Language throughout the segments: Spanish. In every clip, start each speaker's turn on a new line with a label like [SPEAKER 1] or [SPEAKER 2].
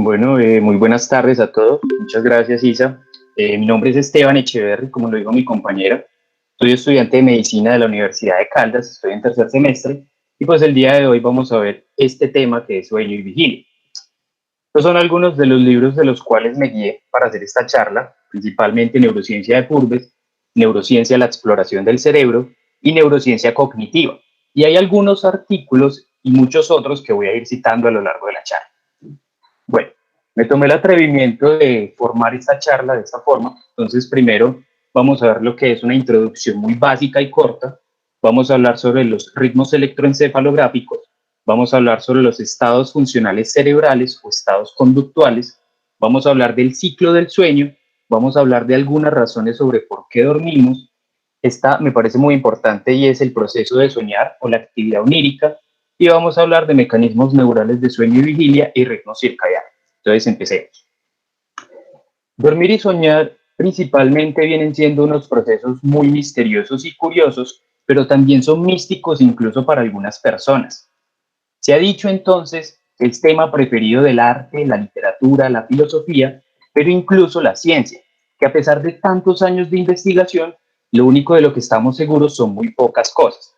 [SPEAKER 1] Bueno, muy buenas tardes a todos. Muchas gracias, Isa. Mi nombre es Esteban Echeverry, como lo dijo mi compañera. Soy estudiante de medicina de la Universidad de Caldas, estoy en tercer semestre y pues el día de hoy vamos a ver este tema que es sueño y vigilia. Estos son algunos de los libros de los cuales me guié para hacer esta charla, principalmente Neurociencia de Purves, Neurociencia, la exploración del cerebro y Neurociencia cognitiva. Y hay algunos artículos y muchos otros que voy a ir citando a lo largo de la charla. Bueno, me tomé el atrevimiento de formar esta charla de esta forma. Entonces, primero vamos a ver lo que es una introducción muy básica y corta. Vamos a hablar sobre los ritmos electroencefalográficos. Vamos a hablar sobre los estados funcionales cerebrales o estados conductuales. Vamos a hablar del ciclo del sueño. Vamos a hablar de algunas razones sobre por qué dormimos. Esta me parece muy importante y es el proceso de soñar o la actividad onírica. Y vamos a hablar de mecanismos neurales de sueño y vigilia y ritmos circadianos. Entonces, empecemos. Dormir y soñar principalmente vienen siendo unos procesos muy misteriosos y curiosos, pero también son místicos incluso para algunas personas. Se ha dicho entonces que es tema preferido del arte, la literatura, la filosofía, pero incluso la ciencia, que a pesar de tantos años de investigación, lo único de lo que estamos seguros son muy pocas cosas.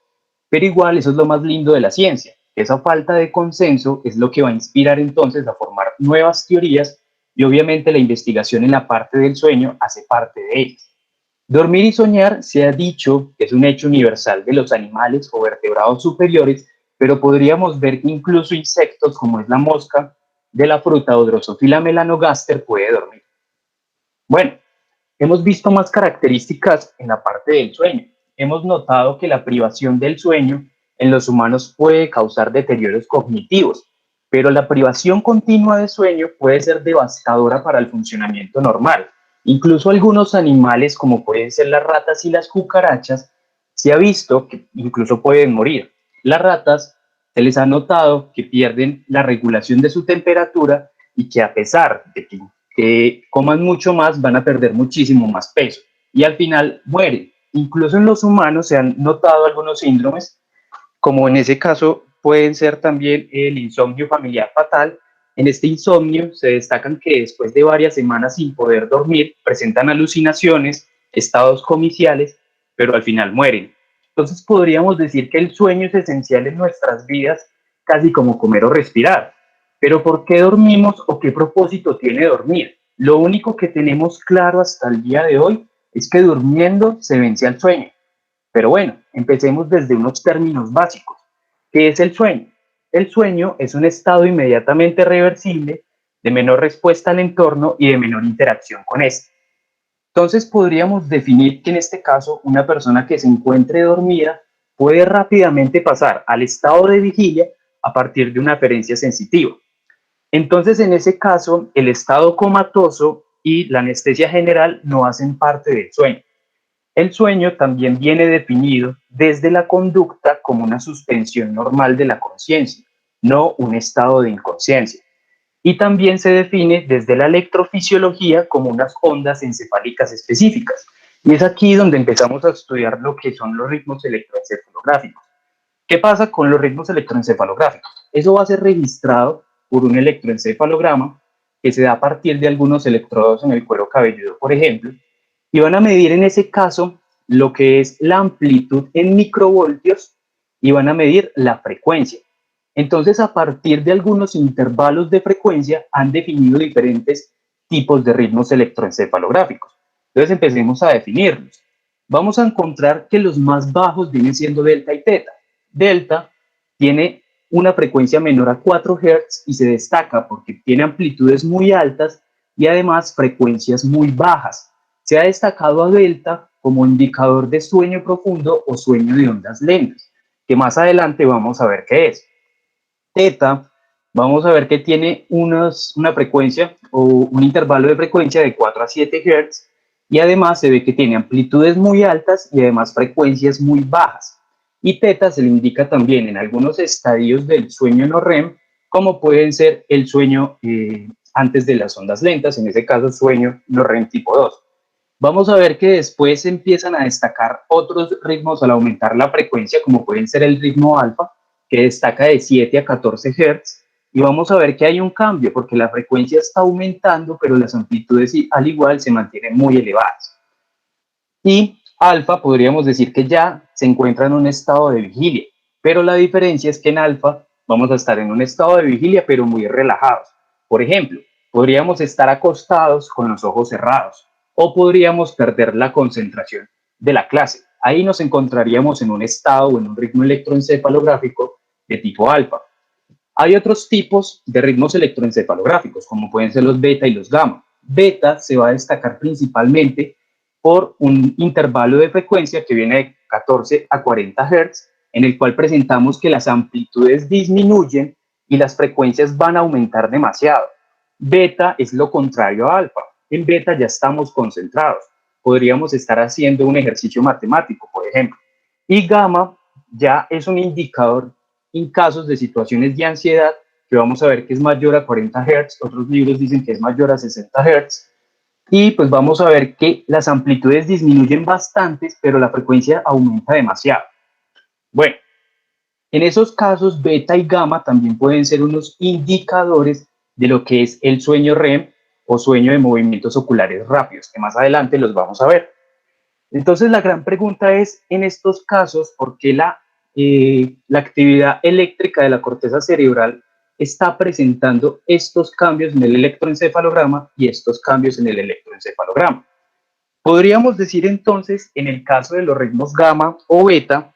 [SPEAKER 1] Pero igual eso es lo más lindo de la ciencia. Esa falta de consenso es lo que va a inspirar entonces a formar nuevas teorías y obviamente la investigación en la parte del sueño hace parte de ellas. Dormir y soñar se ha dicho que es un hecho universal de los animales o vertebrados superiores, pero podríamos ver que incluso insectos como es la mosca de la fruta o Drosophila melanogaster puede dormir. Bueno, hemos visto más características en la parte del sueño. Hemos notado que la privación del sueño en los humanos puede causar deterioros cognitivos, pero la privación continua de sueño puede ser devastadora para el funcionamiento normal. Incluso algunos animales, como pueden ser las ratas y las cucarachas, se ha visto que incluso pueden morir. Las ratas se les ha notado que pierden la regulación de su temperatura y que a pesar de que coman mucho más, van a perder muchísimo más peso y al final mueren. Incluso en los humanos se han notado algunos síndromes, como en ese caso pueden ser también el insomnio familiar fatal. En este insomnio se destacan que después de varias semanas sin poder dormir, presentan alucinaciones, estados comiciales, pero al final mueren. Entonces podríamos decir que el sueño es esencial en nuestras vidas, casi como comer o respirar. Pero ¿por qué dormimos o qué propósito tiene dormir? Lo único que tenemos claro hasta el día de hoy es que durmiendo se vence al sueño. Pero bueno, empecemos desde unos términos básicos. ¿Qué es el sueño? El sueño es un estado inmediatamente reversible de menor respuesta al entorno y de menor interacción con este. Entonces podríamos definir que en este caso una persona que se encuentre dormida puede rápidamente pasar al estado de vigilia a partir de una aferencia sensitiva. Entonces, en ese caso, el estado comatoso y la anestesia general no hacen parte del sueño. El sueño también viene definido desde la conducta como una suspensión normal de la conciencia, no un estado de inconsciencia. Y también se define desde la electrofisiología como unas ondas encefálicas específicas. Y es aquí donde empezamos a estudiar lo que son los ritmos electroencefalográficos. ¿Qué pasa con los ritmos electroencefalográficos? Eso va a ser registrado por un electroencefalograma que se da a partir de algunos electrodos en el cuero cabelludo, por ejemplo, y van a medir en ese caso lo que es la amplitud en microvoltios y van a medir la frecuencia. Entonces, a partir de algunos intervalos de frecuencia, han definido diferentes tipos de ritmos electroencefalográficos. Entonces, empecemos a definirlos. Vamos a encontrar que los más bajos vienen siendo delta y teta. Delta tiene una frecuencia menor a 4 Hz y se destaca porque tiene amplitudes muy altas y además frecuencias muy bajas. Se ha destacado a delta como indicador de sueño profundo o sueño de ondas lentas, que más adelante vamos a ver qué es. Teta, vamos a ver que tiene una frecuencia o un intervalo de frecuencia de 4 a 7 Hz y además se ve que tiene amplitudes muy altas y además frecuencias muy bajas. Y teta se le indica también en algunos estadios del sueño no REM, como pueden ser el sueño antes de las ondas lentas, en ese caso sueño no REM tipo 2. Vamos a ver que después empiezan a destacar otros ritmos al aumentar la frecuencia, como pueden ser el ritmo alfa, que destaca de 7 a 14 Hz, y vamos a ver que hay un cambio porque la frecuencia está aumentando, pero las amplitudes al igual se mantienen muy elevadas. Y alfa podríamos decir que ya se encuentra en un estado de vigilia, pero la diferencia es que en alfa vamos a estar en un estado de vigilia pero muy relajados. Por ejemplo, podríamos estar acostados con los ojos cerrados o podríamos perder la concentración de la clase. Ahí nos encontraríamos en un estado o en un ritmo electroencefalográfico de tipo alfa. Hay otros tipos de ritmos electroencefalográficos, como pueden ser los beta y los gamma. Beta se va a destacar principalmente por un intervalo de frecuencia que viene de 14 a 40 Hz, en el cual presentamos que las amplitudes disminuyen y las frecuencias van a aumentar demasiado. Beta es lo contrario a alfa. En beta ya estamos concentrados. Podríamos estar haciendo un ejercicio matemático, por ejemplo. Y gamma ya es un indicador en casos de situaciones de ansiedad, que vamos a ver que es mayor a 40 Hz, otros libros dicen que es mayor a 60 Hz, y pues vamos a ver que las amplitudes disminuyen bastante, pero la frecuencia aumenta demasiado. Bueno, en esos casos, beta y gamma también pueden ser unos indicadores de lo que es el sueño REM o sueño de movimientos oculares rápidos, que más adelante los vamos a ver. Entonces, la gran pregunta es, en estos casos, ¿por qué la actividad eléctrica de la corteza cerebral está presentando estos cambios en el electroencefalograma y estos cambios en el electroencefalograma? Podríamos decir entonces, en el caso de los ritmos gamma o beta,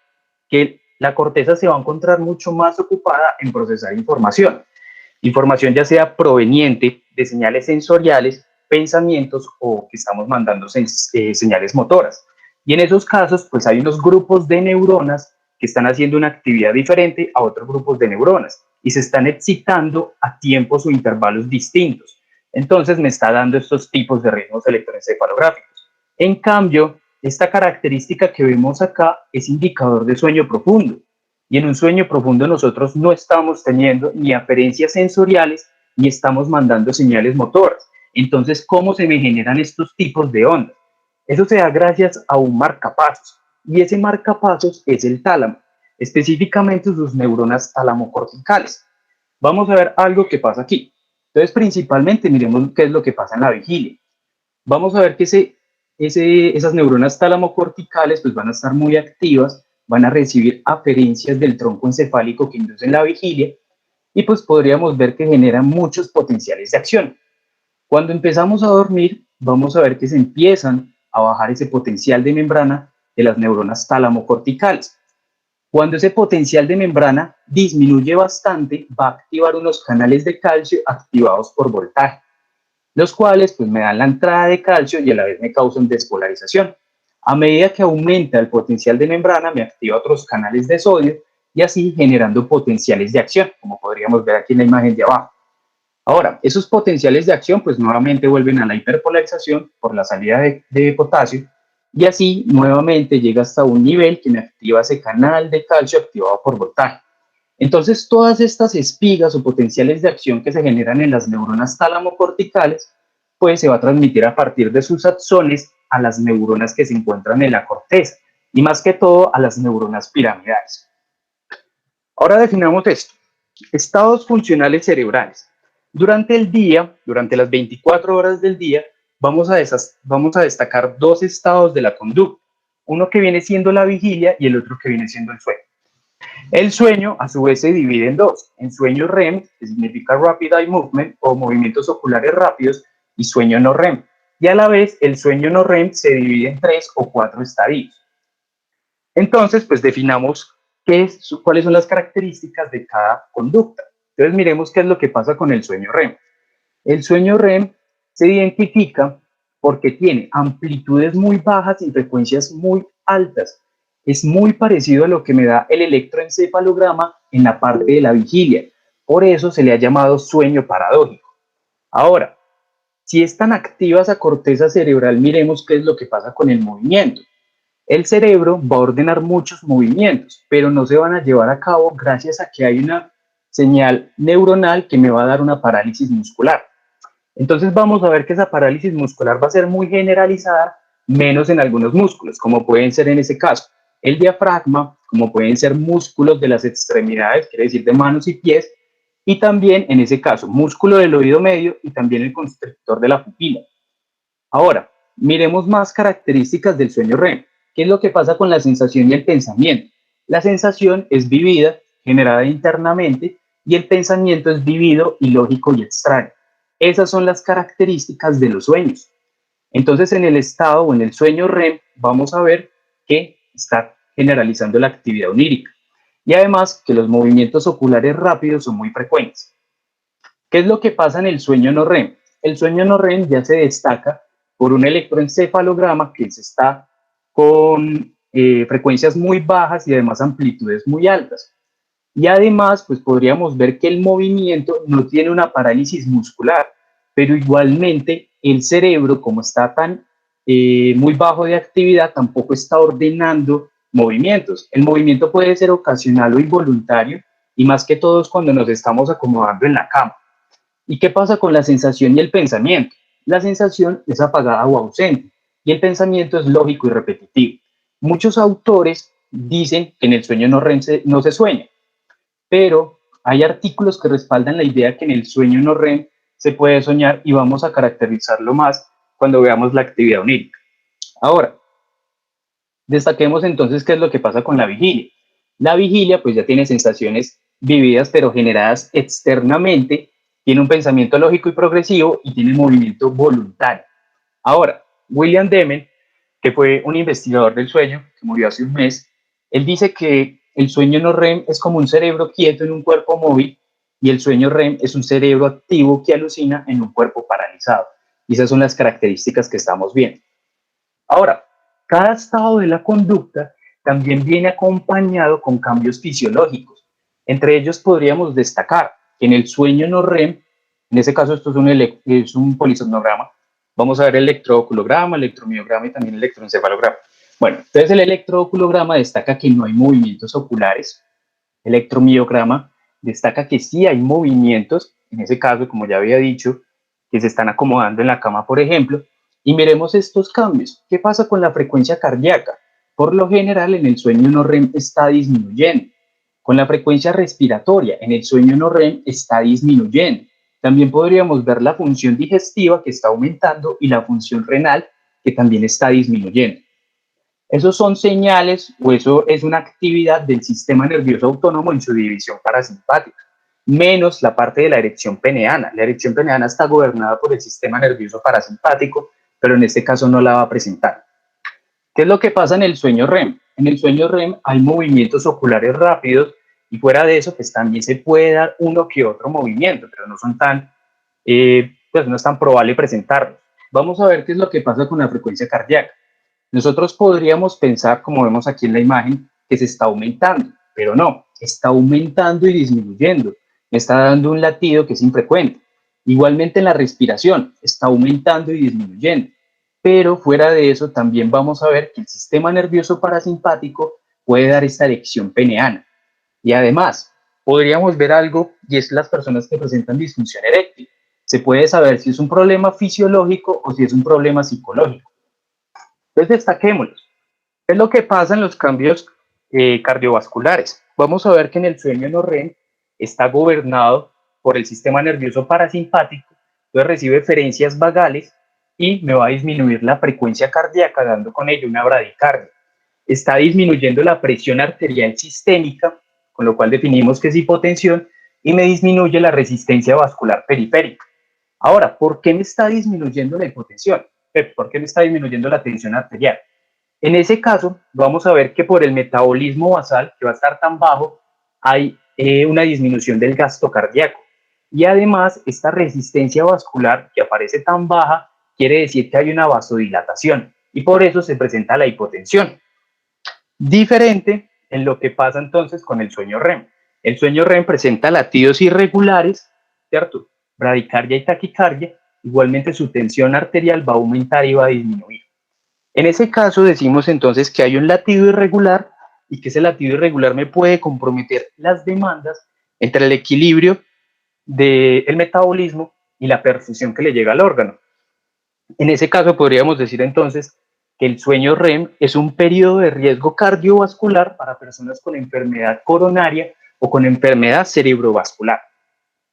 [SPEAKER 1] que la corteza se va a encontrar mucho más ocupada en procesar información. Información ya sea proveniente de señales sensoriales, pensamientos o que estamos mandando señales motoras. Y en esos casos, pues hay unos grupos de neuronas que están haciendo una actividad diferente a otros grupos de neuronas y se están excitando a tiempos o intervalos distintos. Entonces me está dando estos tipos de ritmos electroencefalográficos. En cambio, esta característica que vemos acá es indicador de sueño profundo. Y en un sueño profundo nosotros no estamos teniendo ni aferencias sensoriales ni estamos mandando señales motoras. Entonces, ¿cómo se me generan estos tipos de ondas? Eso se da gracias a un marcapasos. Y ese marcapasos es el tálamo, específicamente sus neuronas talamocorticales. Vamos a ver algo que pasa aquí. Entonces, principalmente miremos qué es lo que pasa en la vigilia. Vamos a ver que esas neuronas talamocorticales pues van a estar muy activas, van a recibir aferencias del tronco encefálico que inducen la vigilia y pues podríamos ver que generan muchos potenciales de acción. Cuando empezamos a dormir, vamos a ver que se empiezan a bajar ese potencial de membrana de las neuronas talamocorticales. Cuando ese potencial de membrana disminuye bastante, va a activar unos canales de calcio activados por voltaje, los cuales pues me dan la entrada de calcio y a la vez me causan despolarización. A medida que aumenta el potencial de membrana, me activa otros canales de sodio y así generando potenciales de acción, como podríamos ver aquí en la imagen de abajo. Ahora, esos potenciales de acción pues nuevamente vuelven a la hiperpolarización por la salida de potasio y así nuevamente llega hasta un nivel que me activa ese canal de calcio activado por voltaje. Entonces, todas estas espigas o potenciales de acción que se generan en las neuronas talamocorticales, pues se va a transmitir a partir de sus axones a las neuronas que se encuentran en la corteza y más que todo a las neuronas piramidales. Ahora definamos esto. Estados funcionales cerebrales. Durante el día, durante las 24 horas del día, vamos a destacar dos estados de la conducta. Uno que viene siendo la vigilia y el otro que viene siendo el sueño. El sueño, a su vez, se divide en dos. En sueño REM, que significa Rapid Eye Movement, o movimientos oculares rápidos, y sueño no REM. Y a la vez, el sueño no REM se divide en 3 o 4 estadios. Entonces, pues definamos cuáles son las características de cada conducta. Entonces, miremos qué es lo que pasa con el sueño REM. El sueño REM se identifica porque tiene amplitudes muy bajas y frecuencias muy altas. Es muy parecido a lo que me da el electroencefalograma en la parte de la vigilia. Por eso se le ha llamado sueño paradójico. Ahora, si es tan activa esa corteza cerebral, miremos qué es lo que pasa con el movimiento. El cerebro va a ordenar muchos movimientos, pero no se van a llevar a cabo gracias a que hay una señal neuronal que me va a dar una parálisis muscular. Entonces vamos a ver que esa parálisis muscular va a ser muy generalizada, menos en algunos músculos, como pueden ser en ese caso el diafragma, como pueden ser músculos de las extremidades, quiere decir de manos y pies, y también, en ese caso, músculo del oído medio y también el constrictor de la pupila. Ahora, miremos más características del sueño REM. ¿Qué es lo que pasa con la sensación y el pensamiento? La sensación es vivida, generada internamente, y el pensamiento es vivido, ilógico y extraño. Esas son las características de los sueños. Entonces, en el estado o en el sueño REM, vamos a ver que está generalizando la actividad onírica. Y además que los movimientos oculares rápidos son muy frecuentes. ¿Qué es lo que pasa en el sueño no REM? El sueño no REM ya se destaca por un electroencefalograma que se está con frecuencias muy bajas y además amplitudes muy altas. Y además, pues podríamos ver que el movimiento no tiene una parálisis muscular, pero igualmente el cerebro, como está tan muy bajo de actividad, tampoco está ordenando movimientos. El movimiento puede ser ocasional o involuntario, y más que todo es cuando nos estamos acomodando en la cama. ¿Y qué pasa con la sensación y el pensamiento? La sensación es apagada o ausente y el pensamiento es lógico y repetitivo. Muchos autores dicen que en el sueño no se sueña, pero hay artículos que respaldan la idea que en el sueño no REM se puede soñar y vamos a caracterizarlo más cuando veamos la actividad onírica. Ahora, destaquemos entonces qué es lo que pasa con la vigilia. La vigilia pues ya tiene sensaciones vividas pero generadas externamente, tiene un pensamiento lógico y progresivo y tiene movimiento voluntario. Ahora, William Deming, que fue un investigador del sueño, que murió hace un mes, él dice que el sueño no REM es como un cerebro quieto en un cuerpo móvil y el sueño REM es un cerebro activo que alucina en un cuerpo paralizado. Y esas son las características que estamos viendo. Ahora, cada estado de la conducta también viene acompañado con cambios fisiológicos. Entre ellos podríamos destacar que en el sueño no REM, en ese caso esto es un polisomnograma, vamos a ver el electrooculograma, electromiograma y también el electroencefalograma. Bueno, entonces el electrooculograma destaca que no hay movimientos oculares, el electromiograma destaca que sí hay movimientos, en ese caso, como ya había dicho, que se están acomodando en la cama, por ejemplo, y miremos estos cambios. ¿Qué pasa con la frecuencia cardíaca? Por lo general, en el sueño no REM está disminuyendo. Con la frecuencia respiratoria, en el sueño no REM está disminuyendo. También podríamos ver la función digestiva que está aumentando y la función renal que también está disminuyendo. Esos son señales o eso es una actividad del sistema nervioso autónomo en su división parasimpática, menos la parte de la erección peneana. La erección peneana está gobernada por el sistema nervioso parasimpático, pero en este caso no la va a presentar. ¿Qué es lo que pasa en el sueño REM? En el sueño REM hay movimientos oculares rápidos y fuera de eso, pues también se puede dar uno que otro movimiento, pero no son tan, pues no es tan probable presentarlos. Vamos a ver qué es lo que pasa con la frecuencia cardíaca. Nosotros podríamos pensar, como vemos aquí en la imagen, que se está aumentando, pero no, está aumentando y disminuyendo. Me está dando un latido que es infrecuente. Igualmente en la respiración, está aumentando y disminuyendo. Pero fuera de eso, también vamos a ver que el sistema nervioso parasimpático puede dar esta erección peneana. Y además, podríamos ver algo, y es las personas que presentan disfunción eréctil. Se puede saber si es un problema fisiológico o si es un problema psicológico. Entonces, destaquémoslos. ¿Qué es lo que pasa en los cambios cardiovasculares? Vamos a ver que en el sueño no REM está gobernado por el sistema nervioso parasimpático, entonces recibe ferencias vagales y me va a disminuir la frecuencia cardíaca, dando con ello una bradicardia. Está disminuyendo la presión arterial sistémica, con lo cual definimos que es hipotensión, y me disminuye la resistencia vascular periférica. Ahora, ¿por qué me está disminuyendo la hipotensión? ¿Por qué me está disminuyendo la tensión arterial? En ese caso, vamos a ver que por el metabolismo basal, que va a estar tan bajo, hay una disminución del gasto cardíaco. Y además, esta resistencia vascular que aparece tan baja, quiere decir que hay una vasodilatación y por eso se presenta la hipotensión. Diferente en lo que pasa entonces con el sueño REM. El sueño REM presenta latidos irregulares, ¿cierto? Bradicardia y taquicardia. Igualmente su tensión arterial va a aumentar y va a disminuir. En ese caso decimos entonces que hay un latido irregular y que ese latido irregular me puede comprometer las demandas entre el equilibrio del metabolismo y la perfusión que le llega al órgano. En ese caso podríamos decir entonces que el sueño REM es un periodo de riesgo cardiovascular para personas con enfermedad coronaria o con enfermedad cerebrovascular.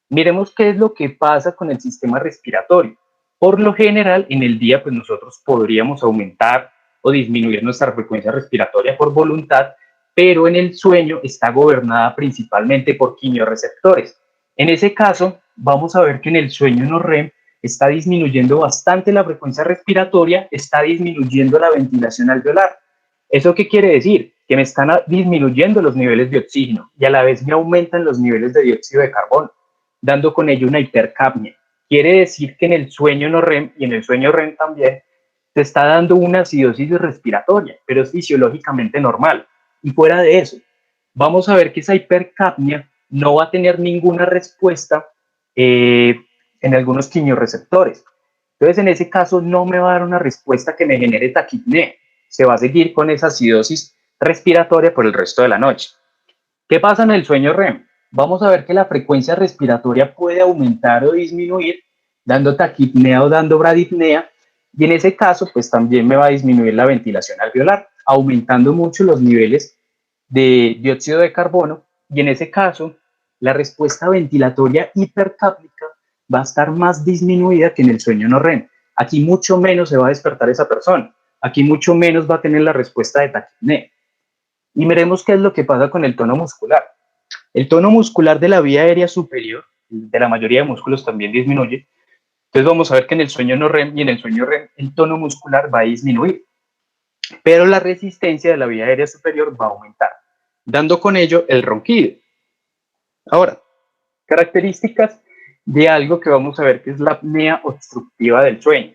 [SPEAKER 1] Miremos qué es lo que pasa con el sistema respiratorio. Por lo general, en el día, pues nosotros podríamos aumentar o disminuir nuestra frecuencia respiratoria por voluntad, pero en el sueño está gobernada principalmente por quimiorreceptores. En ese caso, vamos a ver que en el sueño no REM está disminuyendo bastante la frecuencia respiratoria, está disminuyendo la ventilación alveolar. ¿Eso qué quiere decir? Que me están disminuyendo los niveles de oxígeno y a la vez me aumentan los niveles de dióxido de carbono, dando con ello una hipercapnia. Quiere decir que en el sueño no REM y en el sueño REM también te está dando una acidosis respiratoria, pero es fisiológicamente normal. Y fuera de eso, vamos a ver que esa hipercapnia no va a tener ninguna respuesta en algunos quimiorreceptores. Entonces, en ese caso, no me va a dar una respuesta que me genere taquipnea. Se va a seguir con esa acidosis respiratoria por el resto de la noche. ¿Qué pasa en el sueño REM? Vamos a ver que la frecuencia respiratoria puede aumentar o disminuir, dando taquipnea o dando bradipnea, y en ese caso, pues también me va a disminuir la ventilación alveolar, aumentando mucho los niveles de dióxido de carbono, y en ese caso, la respuesta ventilatoria hipercápnica va a estar más disminuida que en el sueño no REM. Aquí mucho menos se va a despertar esa persona, aquí mucho menos va a tener la respuesta de taquipnea. Y miremos qué es lo que pasa con el tono muscular. El tono muscular de la vía aérea superior, de la mayoría de músculos, también disminuye. Entonces vamos a ver que en el sueño no REM y en el sueño REM el tono muscular va a disminuir, pero la resistencia de la vía aérea superior va a aumentar, dando con ello el ronquido. Ahora, características de algo que vamos a ver que es la apnea obstructiva del sueño.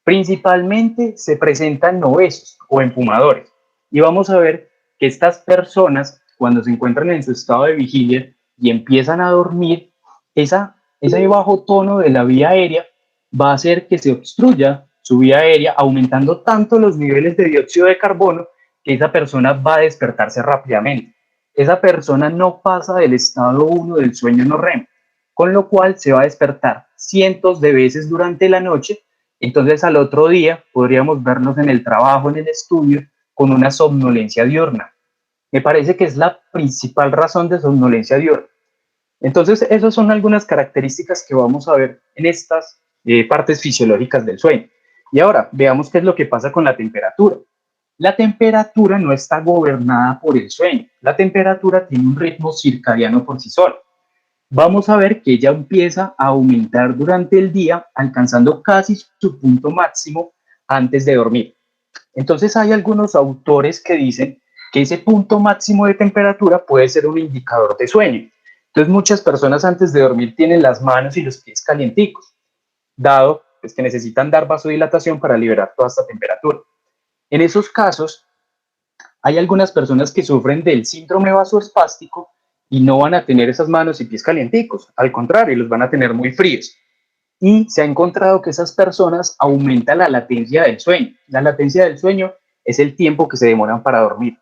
[SPEAKER 1] Principalmente se presentan en obesos o en fumadores. Y vamos a ver que estas personas, cuando se encuentran en su estado de vigilia y empiezan a dormir, ese bajo tono de la vía aérea va a hacer que se obstruya su vía aérea, aumentando tanto los niveles de dióxido de carbono que esa persona va a despertarse rápidamente. Esa persona no pasa del estado 1 del sueño no REM, con lo cual se va a despertar cientos de veces durante la noche. Entonces al otro día podríamos vernos en el trabajo, en el estudio, con una somnolencia diurna. Me parece que es la principal razón de somnolencia diurna. Entonces esas son algunas características que vamos a ver en estas partes fisiológicas del sueño. Y ahora veamos qué es lo que pasa con la temperatura. La temperatura no está gobernada por el sueño. La temperatura tiene un ritmo circadiano por sí sola. Vamos a ver que ella empieza a aumentar durante el día, alcanzando casi su punto máximo antes de dormir. Entonces hay algunos autores que dicen que ese punto máximo de temperatura puede ser un indicador de sueño. Entonces muchas personas antes de dormir tienen las manos y los pies calienticos, dado pues, que necesitan dar vasodilatación para liberar toda esta temperatura. En esos casos, hay algunas personas que sufren del síndrome vasoespástico y no van a tener esas manos y pies calienticos, al contrario, los van a tener muy fríos. Y se ha encontrado que esas personas aumentan la latencia del sueño. La latencia del sueño es el tiempo que se demoran para dormir.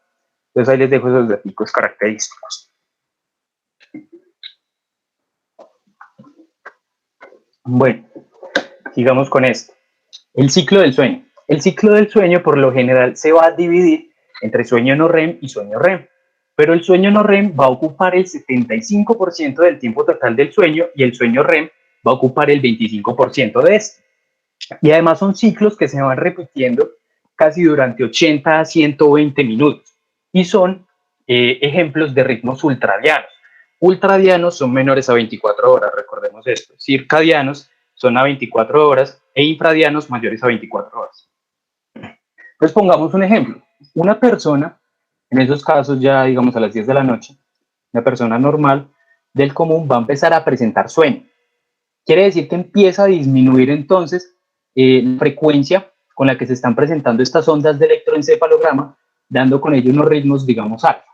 [SPEAKER 1] Entonces ahí les dejo esos datos característicos. Bueno, sigamos con esto. El ciclo del sueño. El ciclo del sueño por lo general se va a dividir entre sueño no REM y sueño REM. Pero el sueño no REM va a ocupar el 75% del tiempo total del sueño y el sueño REM va a ocupar el 25% de este. Y además son ciclos que se van repitiendo casi durante 80 a 120 minutos y son ejemplos de ritmos ultradianos. Ultradianos son menores a 24 horas, recordemos esto. Circadianos son a 24 horas e infradianos mayores a 24 horas. Pues pongamos un ejemplo. Una persona, en esos casos ya digamos a las 10 de la noche, una persona normal del común va a empezar a presentar sueño. Quiere decir que empieza a disminuir entonces la frecuencia con la que se están presentando estas ondas de electroencefalograma, dando con ello unos ritmos, digamos, alfa.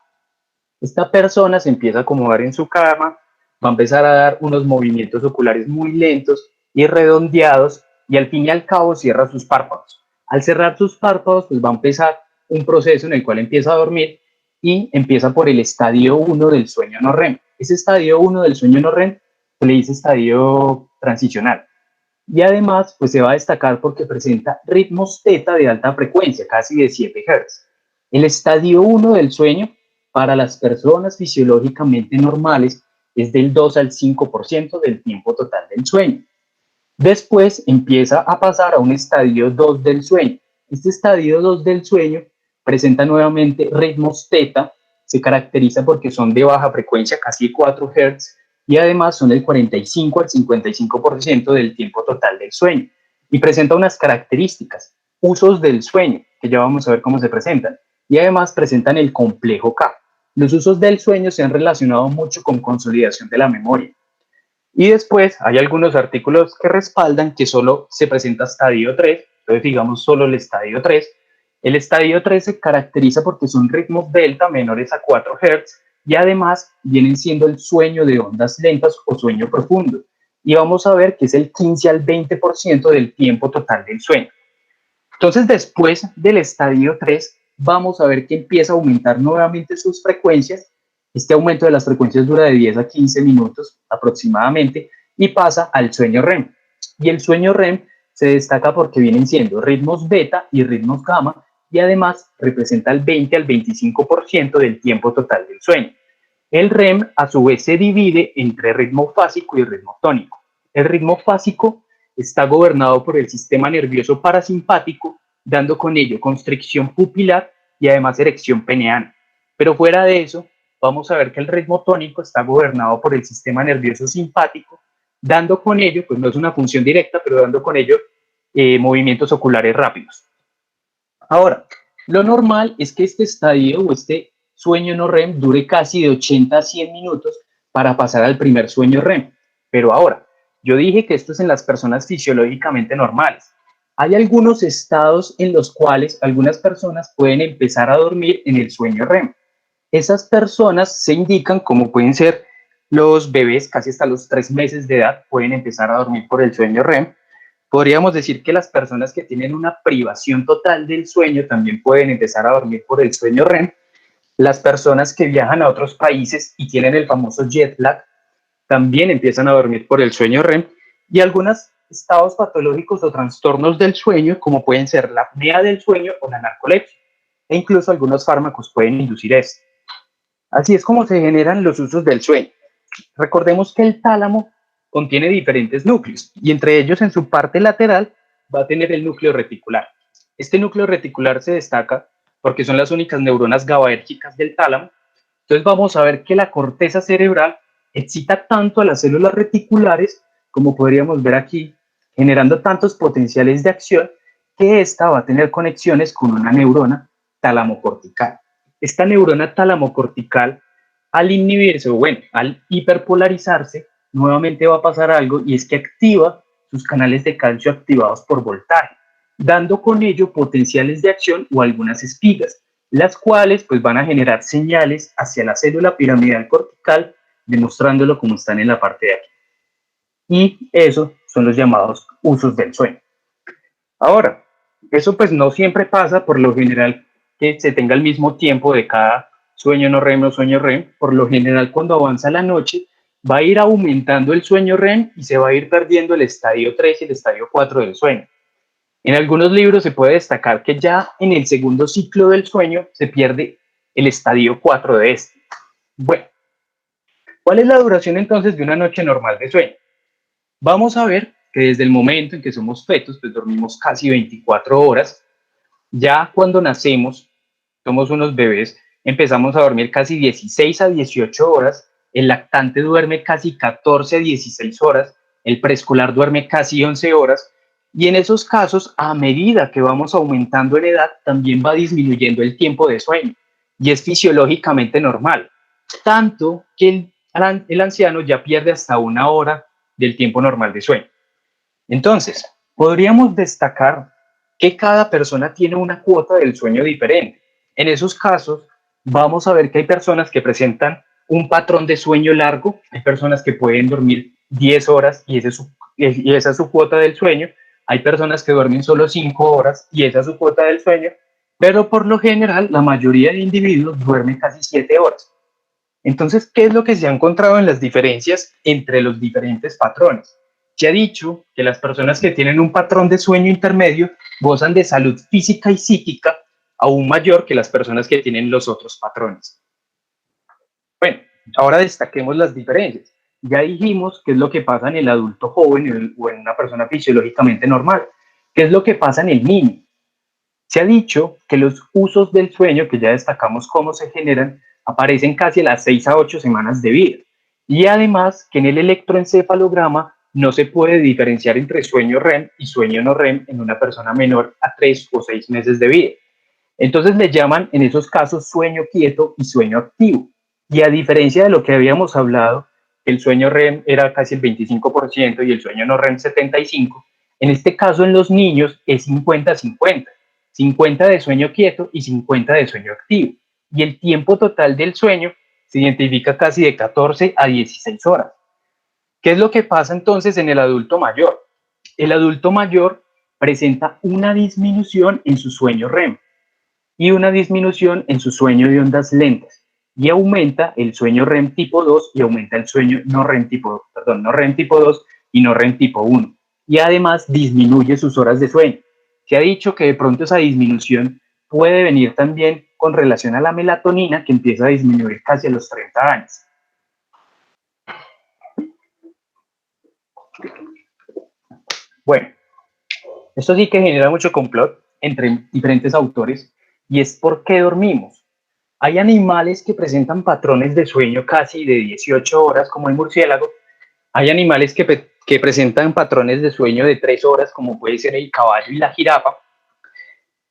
[SPEAKER 1] Esta persona se empieza a acomodar en su cama, va a empezar a dar unos movimientos oculares muy lentos y redondeados y al fin y al cabo cierra sus párpados. Al cerrar sus párpados, pues va a empezar un proceso en el cual empieza a dormir y empieza por el estadio 1 del sueño no REM. Ese estadio 1 del sueño no REM se le dice estadio transicional. Y además, pues se va a destacar porque presenta ritmos teta de alta frecuencia, casi de 7 Hz. El estadio 1 del sueño, para las personas fisiológicamente normales, es del 2 al 5% del tiempo total del sueño. Después empieza a pasar a un estadio 2 del sueño. Este estadio 2 del sueño presenta nuevamente ritmos teta, se caracteriza porque son de baja frecuencia, casi 4 Hz, y además son del 45 al 55% del tiempo total del sueño. Y presenta unas características, usos del sueño, que ya vamos a ver cómo se presentan, y además presentan el complejo K. Los usos del sueño se han relacionado mucho con consolidación de la memoria. Y después hay algunos artículos que respaldan que solo se presenta estadio 3, entonces digamos solo el estadio 3. El estadio 3 se caracteriza porque son ritmos delta menores a 4 Hz y además vienen siendo el sueño de ondas lentas o sueño profundo. Y vamos a ver que es el 15 al 20% del tiempo total del sueño. Entonces después del estadio 3 vamos a ver que empieza a aumentar nuevamente sus frecuencias. Este aumento de las frecuencias dura de 10 a 15 minutos aproximadamente y pasa al sueño REM. Y el sueño REM se destaca porque vienen siendo ritmos beta y ritmos gamma y además representa el 20 al 25% del tiempo total del sueño. El REM a su vez se divide entre ritmo fásico y ritmo tónico. El ritmo fásico está gobernado por el sistema nervioso parasimpático, dando con ello constricción pupilar y además erección peneana. Pero fuera de eso, vamos a ver que el ritmo tónico está gobernado por el sistema nervioso simpático, dando con ello, pues no es una función directa, pero dando con ello movimientos oculares rápidos. Ahora, lo normal es que este estadio o este sueño no REM dure casi de 80 a 100 minutos para pasar al primer sueño REM. Pero ahora, yo dije que esto es en las personas fisiológicamente normales. Hay algunos estados en los cuales algunas personas pueden empezar a dormir en el sueño REM. Esas personas se indican como pueden ser los bebés, casi hasta los 3 meses de edad, pueden empezar a dormir por el sueño REM. Podríamos decir que las personas que tienen una privación total del sueño también pueden empezar a dormir por el sueño REM. Las personas que viajan a otros países y tienen el famoso jet lag también empiezan a dormir por el sueño REM. Y algunos estados patológicos o trastornos del sueño, como pueden ser la apnea del sueño o la narcolepsia. E incluso algunos fármacos pueden inducir esto. Así es como se generan los usos del sueño. Recordemos que el tálamo contiene diferentes núcleos y entre ellos en su parte lateral va a tener el núcleo reticular. Este núcleo reticular se destaca porque son las únicas neuronas GABAérgicas del tálamo. Entonces vamos a ver que la corteza cerebral excita tanto a las células reticulares, como podríamos ver aquí, generando tantos potenciales de acción que esta va a tener conexiones con una neurona talamocortical. Esta neurona talamocortical, al inhibirse o bueno, al hiperpolarizarse, nuevamente va a pasar algo y es que activa sus canales de calcio activados por voltaje, dando con ello potenciales de acción o algunas espigas, las cuales pues van a generar señales hacia la célula piramidal cortical, demostrándolo como están en la parte de aquí. Y eso son los llamados usos del sueño. Ahora, eso pues no siempre pasa, por lo general que se tenga el mismo tiempo de cada sueño no REM o sueño REM. Por lo general, cuando avanza la noche, va a ir aumentando el sueño REM y se va a ir perdiendo el estadio 3 y el estadio 4 del sueño. En algunos libros se puede destacar que ya en el segundo ciclo del sueño se pierde el estadio 4 de este. Bueno, ¿cuál es la duración entonces de una noche normal de sueño? Vamos a ver que desde el momento en que somos fetos, pues dormimos casi 24 horas. Ya cuando nacemos, somos unos bebés, empezamos a dormir casi 16 a 18 horas, el lactante duerme casi 14 a 16 horas, el preescolar duerme casi 11 horas, y en esos casos, a medida que vamos aumentando en edad, también va disminuyendo el tiempo de sueño, y es fisiológicamente normal, tanto que el anciano ya pierde hasta 1 hora del tiempo normal de sueño. Entonces, podríamos destacar que cada persona tiene una cuota del sueño diferente. En esos casos, vamos a ver que hay personas que presentan un patrón de sueño largo, hay personas que pueden dormir 10 horas y esa es su cuota del sueño, hay personas que duermen solo 5 horas y esa es su cuota del sueño, pero por lo general la mayoría de individuos duermen casi 7 horas. Entonces, ¿qué es lo que se ha encontrado en las diferencias entre los diferentes patrones? Se ha dicho que las personas que tienen un patrón de sueño intermedio gozan de salud física y psíquica aún mayor que las personas que tienen los otros patrones. Bueno, ahora destaquemos las diferencias. Ya dijimos qué es lo que pasa en el adulto joven o en una persona fisiológicamente normal. ¿Qué es lo que pasa en el niño? Se ha dicho que los usos del sueño, que ya destacamos cómo se generan, aparecen casi a las 6 a 8 semanas de vida. Y además que en el electroencefalograma no se puede diferenciar entre sueño REM y sueño no REM en una persona menor a 3 o 6 meses de vida. Entonces le llaman en esos casos sueño quieto y sueño activo. Y a diferencia de lo que habíamos hablado, el sueño REM era casi el 25% y el sueño no REM 75%, en este caso en los niños es 50-50, 50 de sueño quieto y 50 de sueño activo. Y el tiempo total del sueño se identifica casi de 14 a 16 horas. ¿Qué es lo que pasa entonces en el adulto mayor? El adulto mayor presenta una disminución en su sueño REM y una disminución en su sueño de ondas lentas y aumenta el sueño REM tipo 2 y aumenta el sueño no REM tipo, no REM tipo 2 y no REM tipo 1. Y además disminuye sus horas de sueño. Se ha dicho que de pronto esa disminución puede venir también con relación a la melatonina, que empieza a disminuir casi a los 30 años. Bueno, esto sí que genera mucho complot entre diferentes autores y es por qué dormimos. Hay animales que presentan patrones de sueño casi de 18 horas, como el murciélago. Hay animales que presentan patrones de sueño de 3 horas, como puede ser el caballo y la jirafa.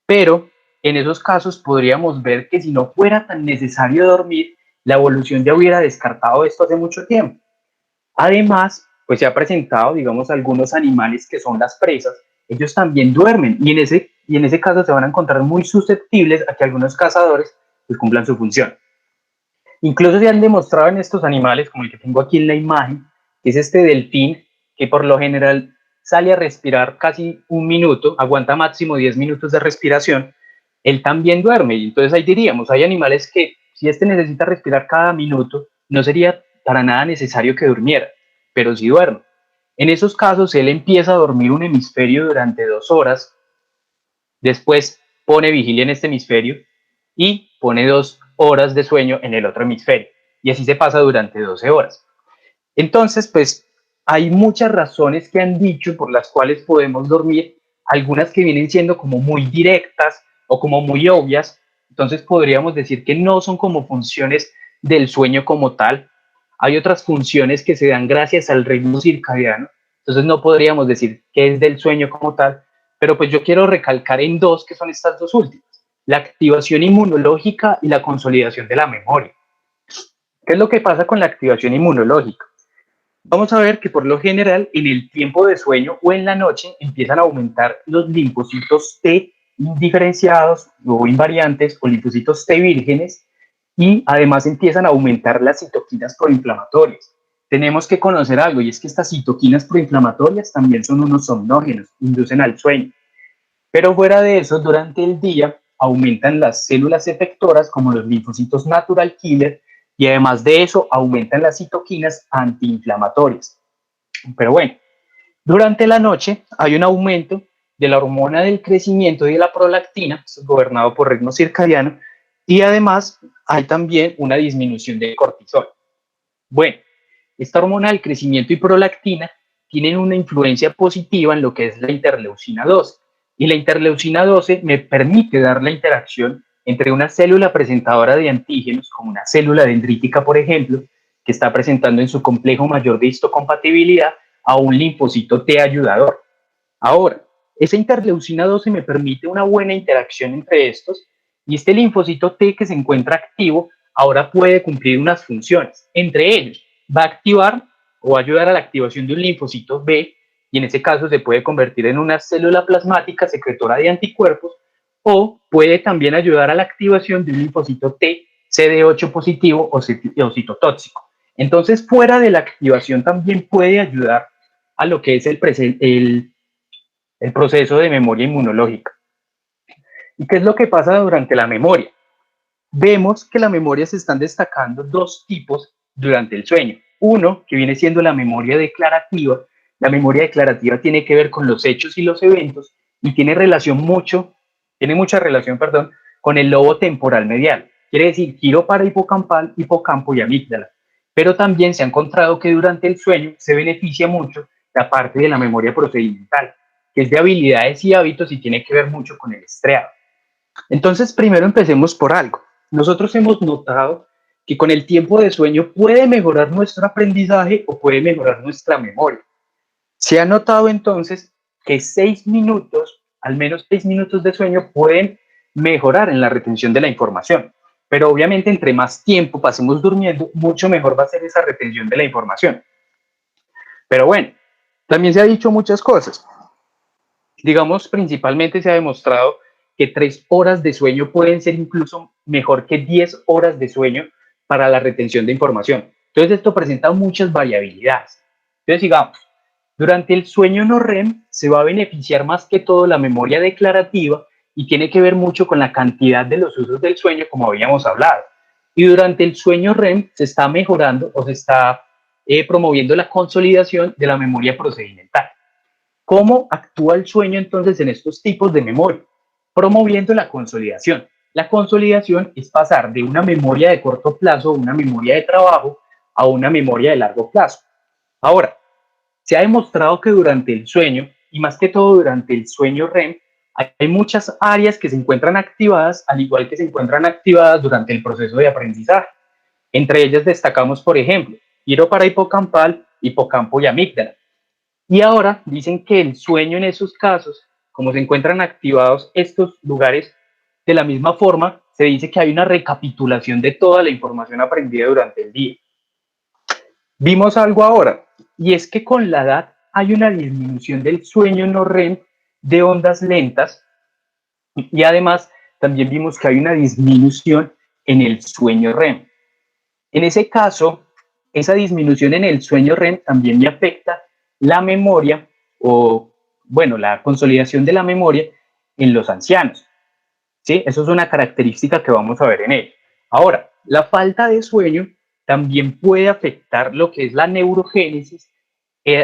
[SPEAKER 1] Pero en esos casos podríamos ver que si no fuera tan necesario dormir, la evolución ya hubiera descartado esto hace mucho tiempo. Además, pues se ha presentado, digamos, algunos animales que son las presas, ellos también duermen y en ese caso se van a encontrar muy susceptibles a que algunos cazadores pues, cumplan su función. Incluso se han demostrado en estos animales, como el que tengo aquí en la imagen, que es este delfín, que por lo general sale a respirar casi un minuto, aguanta máximo 10 minutos de respiración, él también duerme. Y entonces ahí diríamos, hay animales que si este necesita respirar cada minuto, no sería para nada necesario que durmiera, pero sí duerme. En esos casos, él empieza a dormir un hemisferio durante 2 horas, después pone vigilia en este hemisferio y pone 2 horas de sueño en el otro hemisferio. Y así se pasa durante 12 horas. Entonces, pues hay muchas razones que han dicho por las cuales podemos dormir, algunas que vienen siendo como muy directas o como muy obvias. Entonces podríamos decir que no son como funciones del sueño como tal. Hay otras funciones que se dan gracias al ritmo circadiano. Entonces no podríamos decir que es del sueño como tal, pero pues yo quiero recalcar en dos que son estas dos últimas, la activación inmunológica y la consolidación de la memoria. ¿Qué es lo que pasa con la activación inmunológica? Vamos a ver que por lo general en el tiempo de sueño o en la noche empiezan a aumentar los linfocitos T indiferenciados o invariantes o linfocitos T vírgenes y además empiezan a aumentar las citoquinas proinflamatorias. Tenemos que conocer algo y es que estas citoquinas proinflamatorias también son unos somnógenos, inducen al sueño. Pero fuera de eso, durante el día aumentan las células efectoras como los linfocitos natural killer y además de eso aumentan las citoquinas antiinflamatorias. Pero bueno, durante la noche hay un aumento de la hormona del crecimiento y de la prolactina, gobernado por ritmo circadiano, y además hay también una disminución de cortisol. Bueno, esta hormona del crecimiento y prolactina tienen una influencia positiva en lo que es la interleucina 12. Y la interleucina 12 me permite dar la interacción entre una célula presentadora de antígenos, como una célula dendrítica, por ejemplo, que está presentando en su complejo mayor de histocompatibilidad, a un linfocito T ayudador. Ahora, esa interleucina 12 me permite una buena interacción entre estos y este linfocito T que se encuentra activo ahora puede cumplir unas funciones. Entre ellos, va a activar o ayudar a la activación de un linfocito B y en ese caso se puede convertir en una célula plasmática secretora de anticuerpos o puede también ayudar a la activación de un linfocito T CD8 positivo o citotóxico. Entonces, fuera de la activación también puede ayudar a lo que es el proceso de memoria inmunológica. ¿Y qué es lo que pasa durante la memoria? Vemos que la memoria se están destacando dos tipos durante el sueño. Uno, que viene siendo la memoria declarativa. La memoria declarativa tiene que ver con los hechos y los eventos y tiene mucha relación, con el lobo temporal medial. Quiere decir giro para hipocampo y amígdala. pero también se ha encontrado que durante el sueño se beneficia mucho la parte de la memoria procedimental, que es de habilidades y hábitos y tiene que ver mucho con el estriado. Entonces, primero empecemos por algo. Nosotros hemos notado que con el tiempo de sueño puede mejorar nuestro aprendizaje o puede mejorar nuestra memoria. Se ha notado entonces que 6 minutos, al menos 6 minutos de sueño pueden mejorar en la retención de la información. Pero obviamente entre más tiempo pasemos durmiendo, mucho mejor va a ser esa retención de la información. Pero bueno, también se ha dicho muchas cosas. Digamos, principalmente se ha demostrado que 3 horas de sueño pueden ser incluso mejor que 10 horas de sueño para la retención de información. Entonces esto presenta muchas variabilidades. Entonces digamos, durante el sueño no REM se va a beneficiar más que todo la memoria declarativa y tiene que ver mucho con la cantidad de los usos del sueño, como habíamos hablado. Y durante el sueño REM se está mejorando o se está promoviendo la consolidación de la memoria procedimental. ¿Cómo actúa el sueño entonces en estos tipos de memoria? Promoviendo la consolidación. La consolidación es pasar de una memoria de corto plazo, una memoria de trabajo, a una memoria de largo plazo. Ahora, se ha demostrado que durante el sueño, y más que todo durante el sueño REM, hay muchas áreas que se encuentran activadas, al igual que se encuentran activadas durante el proceso de aprendizaje. Entre ellas destacamos, por ejemplo, giro parahipocampal, hipocampo y amígdala. Y ahora dicen que el sueño en esos casos, como se encuentran activados estos lugares, de la misma forma, se dice que hay una recapitulación de toda la información aprendida durante el día. Vimos algo ahora, y es que con la edad hay una disminución del sueño no REM de ondas lentas, y además también vimos que hay una disminución en el sueño REM. En ese caso, esa disminución en el sueño REM también me afecta la memoria o, bueno, la consolidación de la memoria en los ancianos. ¿Sí? Eso es una característica que vamos a ver en él. Ahora, la falta de sueño también puede afectar lo que es la neurogénesis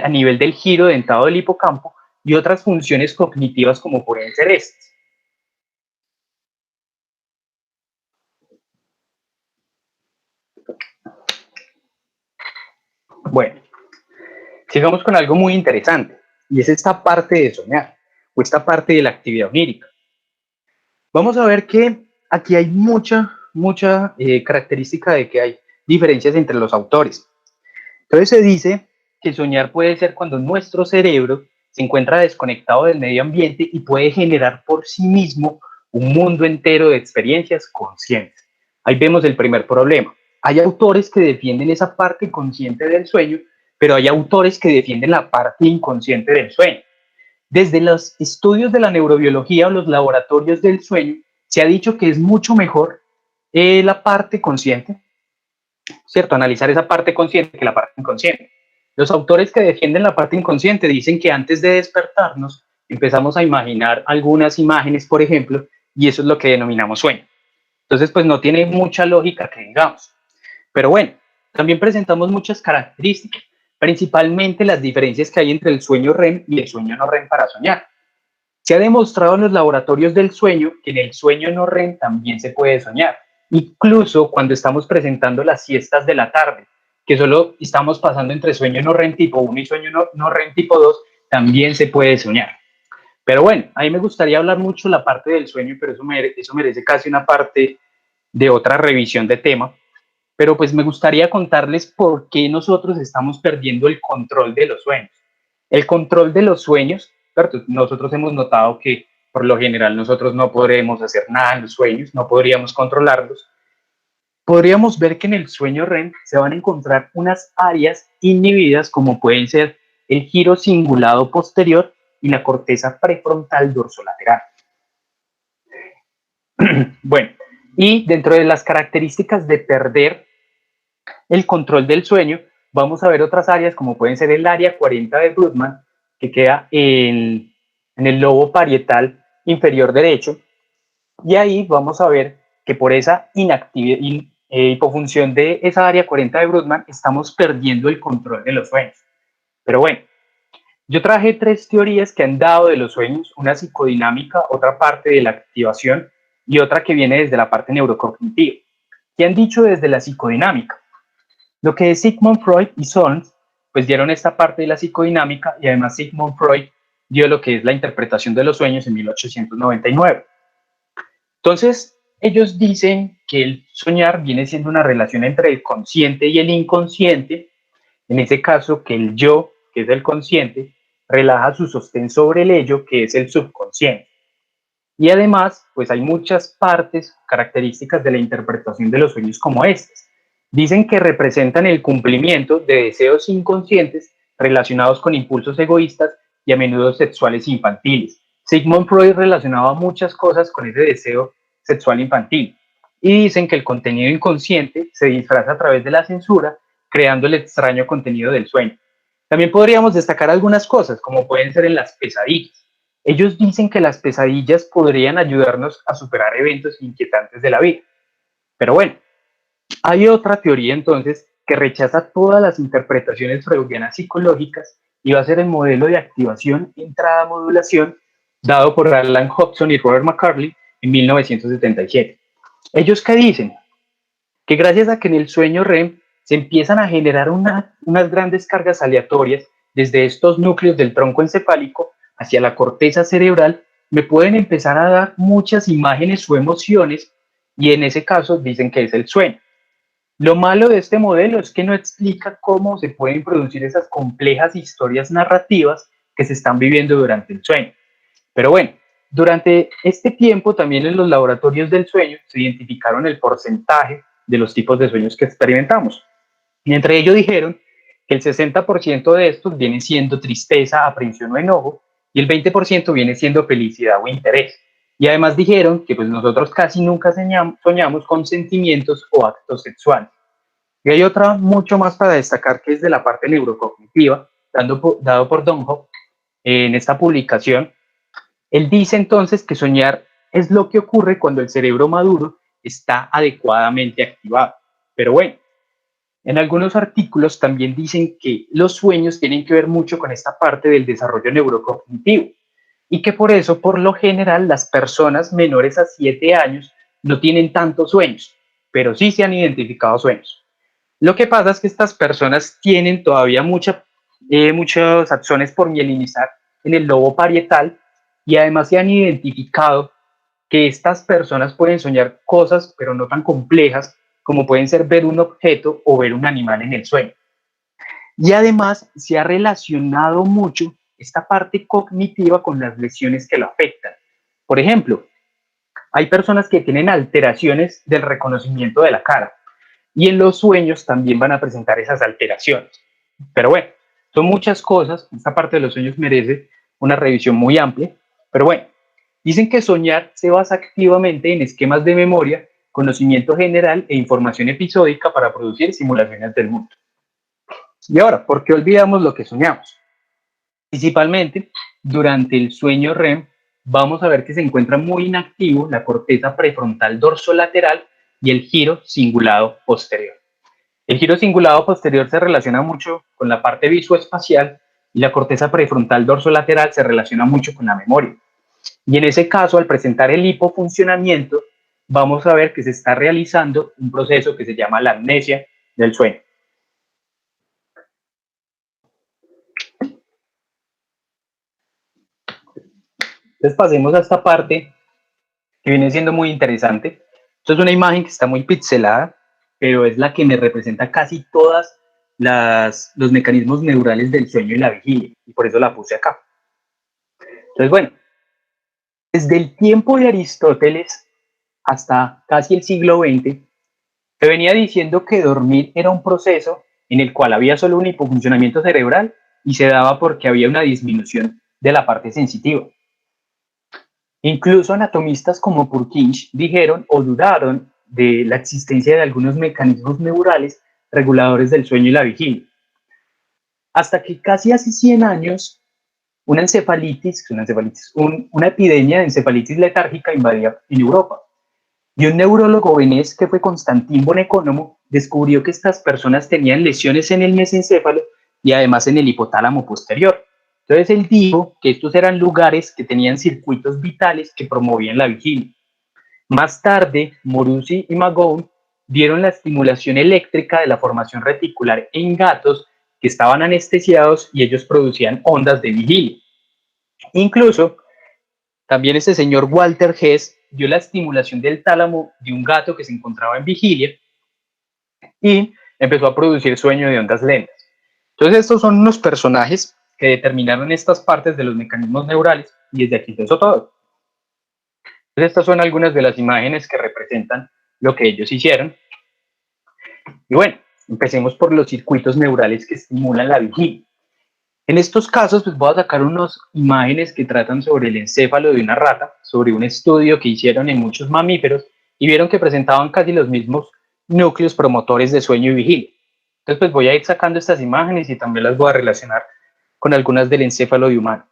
[SPEAKER 1] a nivel del giro dentado del hipocampo y otras funciones cognitivas como pueden ser estas. Bueno, sigamos con algo muy interesante y es esta parte de soñar o esta parte de la actividad onírica. Vamos a ver que aquí hay mucha característica de que hay diferencias entre los autores. Entonces se dice que soñar puede ser cuando nuestro cerebro se encuentra desconectado del medio ambiente y puede generar por sí mismo un mundo entero de experiencias conscientes. Ahí vemos el primer problema. Hay autores que defienden esa parte consciente del sueño, pero hay autores que defienden la parte inconsciente del sueño. Desde los estudios de la neurobiología o los laboratorios del sueño, se ha dicho que es mucho mejor la parte consciente, ¿cierto? Analizar esa parte consciente que la parte inconsciente. Los autores que defienden la parte inconsciente dicen que antes de despertarnos empezamos a imaginar algunas imágenes, por ejemplo, y eso es lo que denominamos sueño. Entonces, pues no tiene mucha lógica que digamos. Pero bueno, también presentamos muchas características, principalmente las diferencias que hay entre el sueño REM y el sueño no REM para soñar. Se ha demostrado en los laboratorios del sueño que en el sueño no REM también se puede soñar, incluso cuando estamos presentando las siestas de la tarde, que solo estamos pasando entre sueño no REM tipo 1 y sueño no REM tipo 2, también se puede soñar. Pero bueno, a mí me gustaría hablar mucho la parte del sueño, pero eso merece casi una parte de otra revisión de tema. Pero pues me gustaría contarles por qué nosotros estamos perdiendo el control de los sueños. El control de los sueños, ¿cierto? Nosotros hemos notado que por lo general nosotros no podremos hacer nada en los sueños, no podríamos controlarlos. Podríamos ver que en el sueño REM se van a encontrar unas áreas inhibidas como pueden ser el giro cingulado posterior y la corteza prefrontal dorsolateral. Bueno, y dentro de las características de perder el control del sueño, vamos a ver otras áreas como pueden ser el área 40 de Brodmann, que queda en el lobo parietal inferior derecho, y ahí vamos a ver que por esa hipofunción de esa área 40 de Brodmann estamos perdiendo el control de los sueños. Pero bueno, yo traje 3 teorías que han dado de los sueños, una psicodinámica, otra parte de la activación y otra que viene desde la parte neurocognitiva. ¿Qué han dicho desde la psicodinámica? Lo que es Sigmund Freud y Solms, pues dieron esta parte de la psicodinámica y además Sigmund Freud dio lo que es la interpretación de los sueños en 1899. Entonces, ellos dicen que el soñar viene siendo una relación entre el consciente y el inconsciente, en ese caso que el yo, que es el consciente, relaja su sostén sobre el ello, que es el subconsciente. Y además, pues hay muchas partes, características de la interpretación de los sueños como estas. Dicen que representan el cumplimiento de deseos inconscientes relacionados con impulsos egoístas y a menudo sexuales infantiles. Sigmund Freud relacionaba muchas cosas con ese deseo sexual infantil y dicen que el contenido inconsciente se disfraza a través de la censura, creando el extraño contenido del sueño. También podríamos destacar algunas cosas, como pueden ser en las pesadillas. Ellos dicen que las pesadillas podrían ayudarnos a superar eventos inquietantes de la vida. Pero bueno, hay otra teoría entonces que rechaza todas las interpretaciones freudianas psicológicas y va a ser el modelo de activación entrada-modulación dado por Alan Hobson y Robert McCarley en 1977. ¿Ellos qué dicen? Que gracias a que en el sueño REM se empiezan a generar unas grandes cargas aleatorias desde estos núcleos del tronco encefálico hacia la corteza cerebral, me pueden empezar a dar muchas imágenes o emociones y en ese caso dicen que es el sueño. Lo malo de este modelo es que no explica cómo se pueden producir esas complejas historias narrativas que se están viviendo durante el sueño. Pero bueno, durante este tiempo también en los laboratorios del sueño se identificaron el porcentaje de los tipos de sueños que experimentamos. Y entre ellos dijeron que el 60% de estos viene siendo tristeza, aprensión o enojo, y el 20% viene siendo felicidad o interés. Y además dijeron que pues nosotros casi nunca soñamos con sentimientos o actos sexuales. Y hay otra mucho más para destacar que es de la parte neurocognitiva, dado por Donhoff en esta publicación. Él dice entonces que soñar es lo que ocurre cuando el cerebro maduro está adecuadamente activado. Pero bueno, en algunos artículos también dicen que los sueños tienen que ver mucho con esta parte del desarrollo neurocognitivo y que por eso, por lo general, las personas menores a 7 años no tienen tantos sueños, pero sí se han identificado sueños. Lo que pasa es que estas personas tienen todavía muchos axones por mielinizar en el lobo parietal y además se han identificado que estas personas pueden soñar cosas, pero no tan complejas, como pueden ser ver un objeto o ver un animal en el sueño. Y además se ha relacionado mucho esta parte cognitiva con las lesiones que lo afectan. Por ejemplo, hay personas que tienen alteraciones del reconocimiento de la cara y en los sueños también van a presentar esas alteraciones. Pero bueno, son muchas cosas, esta parte de los sueños merece una revisión muy amplia, pero bueno, dicen que soñar se basa activamente en esquemas de memoria, conocimiento general e información episódica para producir simulaciones del mundo. Y ahora, ¿por qué olvidamos lo que soñamos? Principalmente, durante el sueño REM, vamos a ver que se encuentra muy inactivo la corteza prefrontal dorsolateral y el giro cingulado posterior. El giro cingulado posterior se relaciona mucho con la parte visoespacial y la corteza prefrontal dorsolateral se relaciona mucho con la memoria. Y en ese caso, al presentar el hipofuncionamiento, vamos a ver que se está realizando un proceso que se llama la amnesia del sueño. Entonces pasemos a esta parte que viene siendo muy interesante. Esto es una imagen que está muy pixelada, pero es la que me representa casi todas los mecanismos neurales del sueño y la vigilia, y por eso la puse acá. Entonces, bueno, desde el tiempo de Aristóteles hasta casi el siglo XX, se venía diciendo que dormir era un proceso en el cual había solo un hipofuncionamiento cerebral y se daba porque había una disminución de la parte sensitiva. Incluso anatomistas como Purkinje dijeron o dudaron de la existencia de algunos mecanismos neurales reguladores del sueño y la vigilia. Hasta que casi hace 100 años, una epidemia de encefalitis letárgica invadía en Europa. Y un neurólogo venez que fue Constantin von Economo descubrió que estas personas tenían lesiones en el mesencéfalo y además en el hipotálamo posterior. Entonces él dijo que estos eran lugares que tenían circuitos vitales que promovían la vigilia. Más tarde, Moruzzi y McGowan dieron la estimulación eléctrica de la formación reticular en gatos que estaban anestesiados y ellos producían ondas de vigilia. Incluso, también este señor Walter Hess dio la estimulación del tálamo de un gato que se encontraba en vigilia y empezó a producir sueño de ondas lentas. Entonces, estos son unos personajes que determinaron estas partes de los mecanismos neurales y desde aquí empezó todo. Entonces, estas son algunas de las imágenes que representan lo que ellos hicieron. Y bueno, empecemos por los circuitos neurales que estimulan la vigilia. En estos casos, pues voy a sacar unas imágenes que tratan sobre el encéfalo de una rata, sobre un estudio que hicieron en muchos mamíferos y vieron que presentaban casi los mismos núcleos promotores de sueño y vigilia. Entonces, pues voy a ir sacando estas imágenes y también las voy a relacionar con algunas del encéfalo de humano.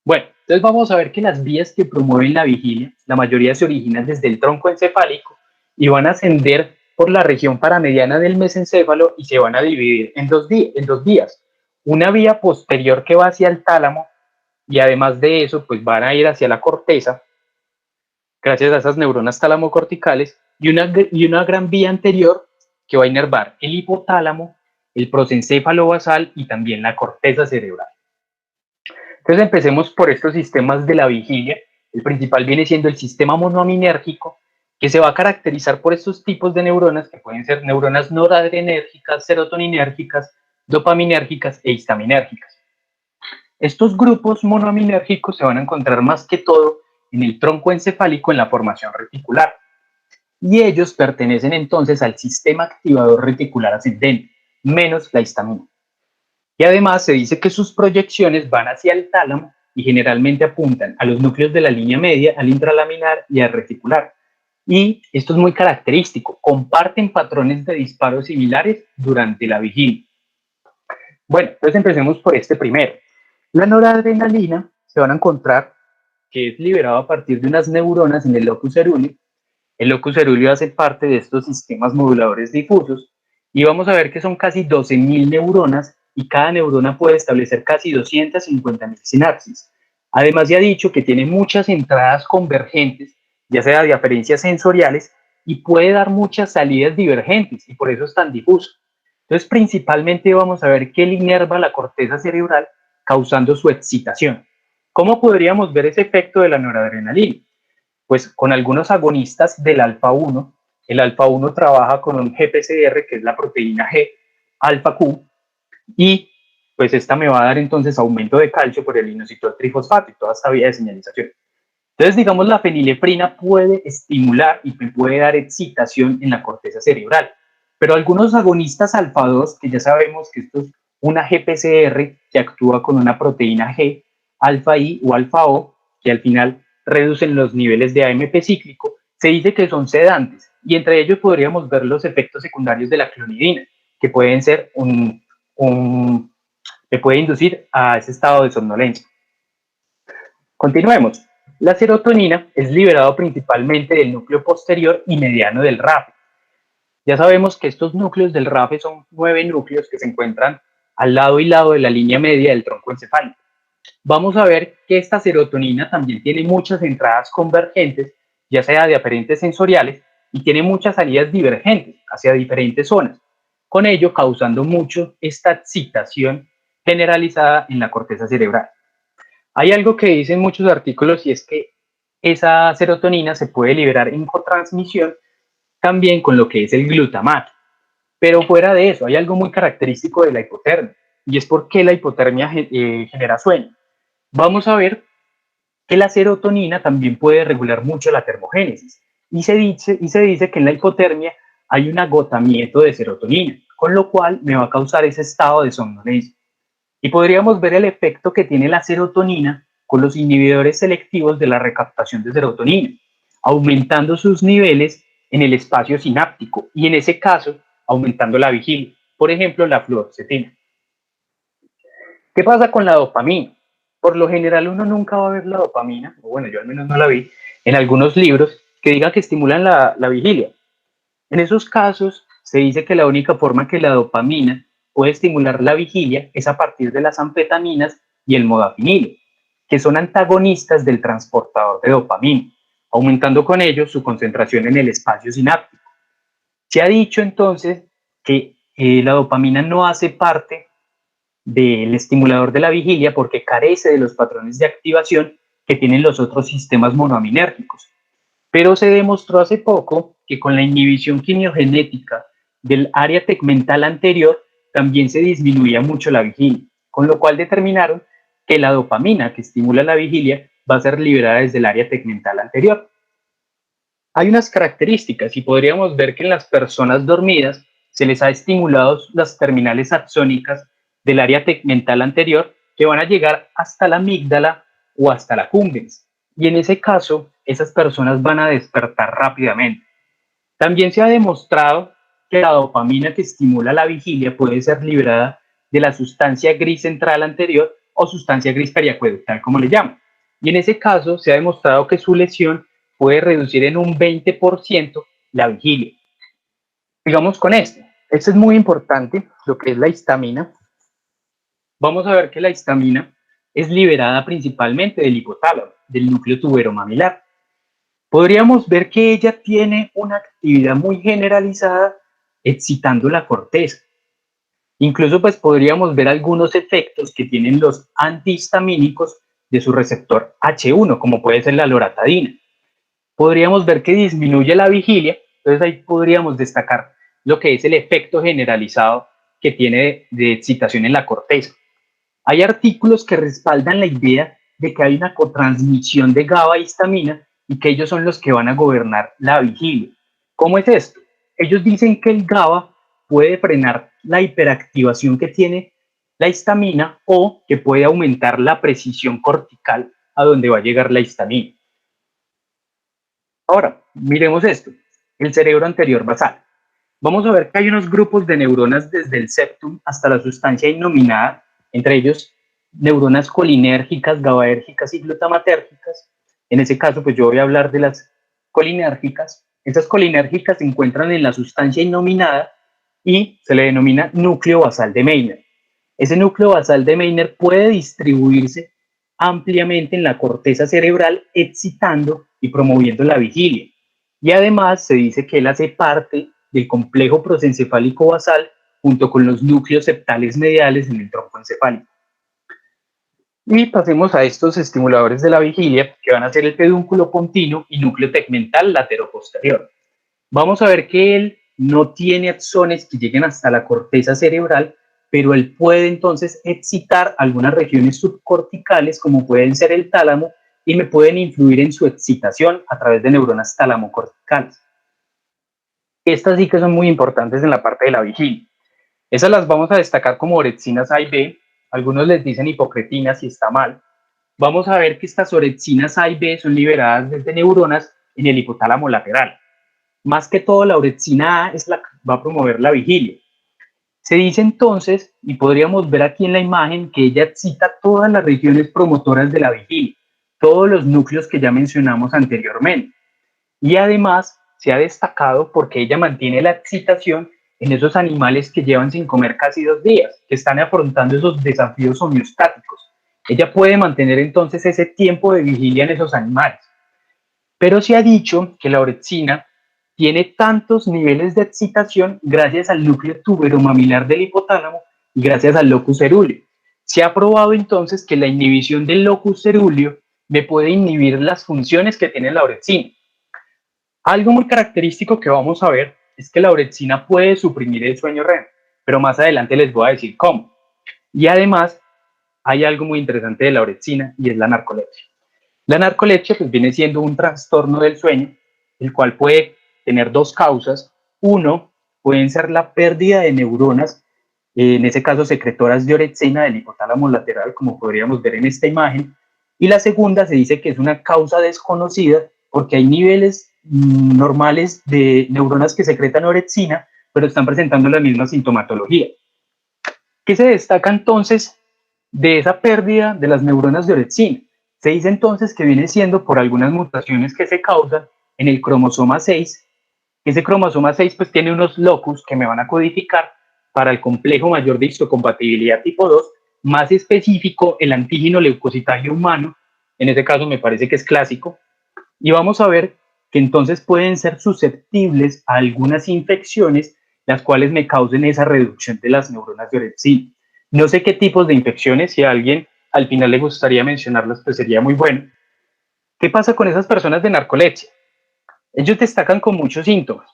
[SPEAKER 1] Bueno, entonces vamos a ver que las vías que promueven la vigilia, la mayoría se originan desde el tronco encefálico y van a ascender por la región paramediana del mesencéfalo y se van a dividir en dos vías. Una vía posterior que va hacia el tálamo y además de eso, pues van a ir hacia la corteza, gracias a esas neuronas talamocorticales, y una gran vía anterior que va a inervar el hipotálamo, el prosencéfalo basal y también la corteza cerebral. Entonces empecemos por estos sistemas de la vigilia. El principal viene siendo el sistema monoaminérgico, que se va a caracterizar por estos tipos de neuronas, que pueden ser neuronas noradrenérgicas, serotoninérgicas, dopaminérgicas e histaminérgicas. Estos grupos monoaminérgicos se van a encontrar más que todo en el tronco encefálico en la formación reticular. Y ellos pertenecen entonces al sistema activador reticular ascendente, menos la histamina. Y además se dice que sus proyecciones van hacia el tálamo y generalmente apuntan a los núcleos de la línea media, al intralaminar y al reticular. Y esto es muy característico, comparten patrones de disparos similares durante la vigilia. Bueno, entonces empecemos por este primero. La noradrenalina se van a encontrar que es liberado a partir de unas neuronas en el locus ceruleo. El locus ceruleo hace parte de estos sistemas moduladores difusos y vamos a ver que son casi 12.000 neuronas y cada neurona puede establecer casi 250.000 sinapsis. Además, ya he dicho que tiene muchas entradas convergentes, ya sea de aferencias sensoriales, y puede dar muchas salidas divergentes y por eso es tan difuso. Entonces, principalmente vamos a ver que él inerva la corteza cerebral causando su excitación. ¿Cómo podríamos ver ese efecto de la noradrenalina? Pues con algunos agonistas del alfa-1. El alfa-1 trabaja con un GPCR, que es la proteína G, alfa-Q, y pues esta me va a dar entonces aumento de calcio por el inositol trifosfato y toda esta vía de señalización. Entonces, digamos, la fenilefrina puede estimular y puede dar excitación en la corteza cerebral, pero algunos agonistas alfa-2, que ya sabemos que esto es una GPCR que actúa con una proteína G, alfa-I o alfa-O, que al final reducen los niveles de AMP cíclico, se dice que son sedantes y entre ellos podríamos ver los efectos secundarios de la clonidina, que pueden ser que puede inducir a ese estado de somnolencia. Continuemos. La serotonina es liberada principalmente del núcleo posterior y mediano del RAFE. Ya sabemos que estos núcleos del RAFE son 9 núcleos que se encuentran al lado y lado de la línea media del tronco encefálico. Vamos a ver que esta serotonina también tiene muchas entradas convergentes, ya sea de aferentes sensoriales, y tiene muchas salidas divergentes hacia diferentes zonas, con ello causando mucho esta excitación generalizada en la corteza cerebral. Hay algo que dicen muchos artículos y es que esa serotonina se puede liberar en cotransmisión también con lo que es el glutamato. Pero fuera de eso, hay algo muy característico de la hipotermia y es por qué la hipotermia genera sueño. Vamos a ver que la serotonina también puede regular mucho la termogénesis y se dice que en la hipotermia hay un agotamiento de serotonina, con lo cual me va a causar ese estado de somnolencia. Y podríamos ver el efecto que tiene la serotonina con los inhibidores selectivos de la recaptación de serotonina, aumentando sus niveles en el espacio sináptico y en ese caso aumentando la vigilia, por ejemplo la fluoxetina. ¿Qué pasa con la dopamina? Por lo general uno nunca va a ver la dopamina, o bueno, yo al menos no la vi, en algunos libros que diga que estimulan la vigilia. En esos casos se dice que la única forma que la dopamina puede estimular la vigilia es a partir de las anfetaminas y el modafinilo, que son antagonistas del transportador de dopamina, aumentando con ello su concentración en el espacio sináptico. Se ha dicho entonces que la dopamina no hace parte del estimulador de la vigilia porque carece de los patrones de activación que tienen los otros sistemas monoaminérgicos. Pero se demostró hace poco que con la inhibición quimiogenética del área tegmental anterior también se disminuía mucho la vigilia, con lo cual determinaron que la dopamina que estimula la vigilia va a ser liberada desde el área tegmental anterior. Hay unas características y podríamos ver que en las personas dormidas se les ha estimulado las terminales axónicas del área tegmental anterior que van a llegar hasta la amígdala o hasta la cumbens. Y en ese caso, esas personas van a despertar rápidamente. También se ha demostrado que la dopamina que estimula la vigilia puede ser liberada de la sustancia gris central anterior o sustancia gris periacueductal, como le llaman. Y en ese caso se ha demostrado que su lesión puede reducir en un 20% la vigilia. Digamos con esto. Esto es muy importante, lo que es la histamina. Vamos a ver que la histamina es liberada principalmente del hipotálamo, del núcleo tuberomamilar. Podríamos ver que ella tiene una actividad muy generalizada excitando la corteza. Incluso pues podríamos ver algunos efectos que tienen los antihistamínicos de su receptor H1, como puede ser la loratadina. Podríamos ver que disminuye la vigilia, entonces ahí podríamos destacar lo que es el efecto generalizado que tiene de excitación en la corteza. Hay artículos que respaldan la idea de que hay una cotransmisión de GABA y histamina y que ellos son los que van a gobernar la vigilia. ¿Cómo es esto? Ellos dicen que el GABA puede frenar la hiperactivación que tiene la histamina o que puede aumentar la precisión cortical a donde va a llegar la histamina. Ahora, miremos esto, el cerebro anterior basal. Vamos a ver que hay unos grupos de neuronas desde el septum hasta la sustancia innominada, entre ellos neuronas colinérgicas, GABAérgicas y glutamatérgicas. En ese caso, pues yo voy a hablar de las colinérgicas. Estas colinérgicas se encuentran en la sustancia innominada y se le denomina núcleo basal de Meynert. Ese núcleo basal de Meynert puede distribuirse ampliamente en la corteza cerebral, excitando y promoviendo la vigilia. Y además se dice que él hace parte del complejo prosencefálico basal junto con los núcleos septales mediales en el tronco encefálico. Y pasemos a estos estimuladores de la vigilia, que van a ser el pedúnculo pontino y núcleo tegmental lateroposterior. Vamos a ver que él no tiene axones que lleguen hasta la corteza cerebral, pero él puede entonces excitar algunas regiones subcorticales, como pueden ser el tálamo, y me pueden influir en su excitación a través de neuronas talamocorticales. Estas sí que son muy importantes en la parte de la vigilia. Esas las vamos a destacar como orexinas A y B. Algunos les dicen hipocretina si está mal. Vamos a ver que estas orexinas A y B son liberadas desde neuronas en el hipotálamo lateral. Más que todo, la orexina A es la que va a promover la vigilia. Se dice entonces, y podríamos ver aquí en la imagen, que ella excita todas las regiones promotoras de la vigilia, todos los núcleos que ya mencionamos anteriormente. Y además se ha destacado porque ella mantiene la excitación en esos animales que llevan sin comer casi 2 días, que están afrontando esos desafíos homeostáticos. Ella puede mantener entonces ese tiempo de vigilia en esos animales. Pero se ha dicho que la orexina tiene tantos niveles de excitación gracias al núcleo tuberomamilar del hipotálamo y gracias al locus cerúleo. Se ha probado entonces que la inhibición del locus cerúleo me puede inhibir las funciones que tiene la orexina. Algo muy característico que vamos a ver es que la orexina puede suprimir el sueño REM, pero más adelante les voy a decir cómo. Y además hay algo muy interesante de la orexina y es la narcolepsia. La narcolepsia pues viene siendo un trastorno del sueño, el cual puede tener dos causas. Uno, pueden ser la pérdida de neuronas, en ese caso secretoras de orexina del hipotálamo lateral, como podríamos ver en esta imagen. Y la segunda se dice que es una causa desconocida porque hay niveles normales de neuronas que secretan orexina, pero están presentando la misma sintomatología. ¿Qué se destaca entonces de esa pérdida de las neuronas de orexina? Se dice entonces que viene siendo por algunas mutaciones que se causan en el cromosoma 6. Ese cromosoma 6 pues tiene unos locus que me van a codificar para el complejo mayor de histocompatibilidad tipo 2, más específico el antígeno leucocitario humano, en ese caso me parece que es clásico, y vamos a ver que entonces pueden ser susceptibles a algunas infecciones, las cuales me causen esa reducción de las neuronas de orexina. No sé qué tipos de infecciones, si a alguien al final le gustaría mencionarlas, pues sería muy bueno. ¿Qué pasa con esas personas de narcolepsia? Ellos destacan con muchos síntomas.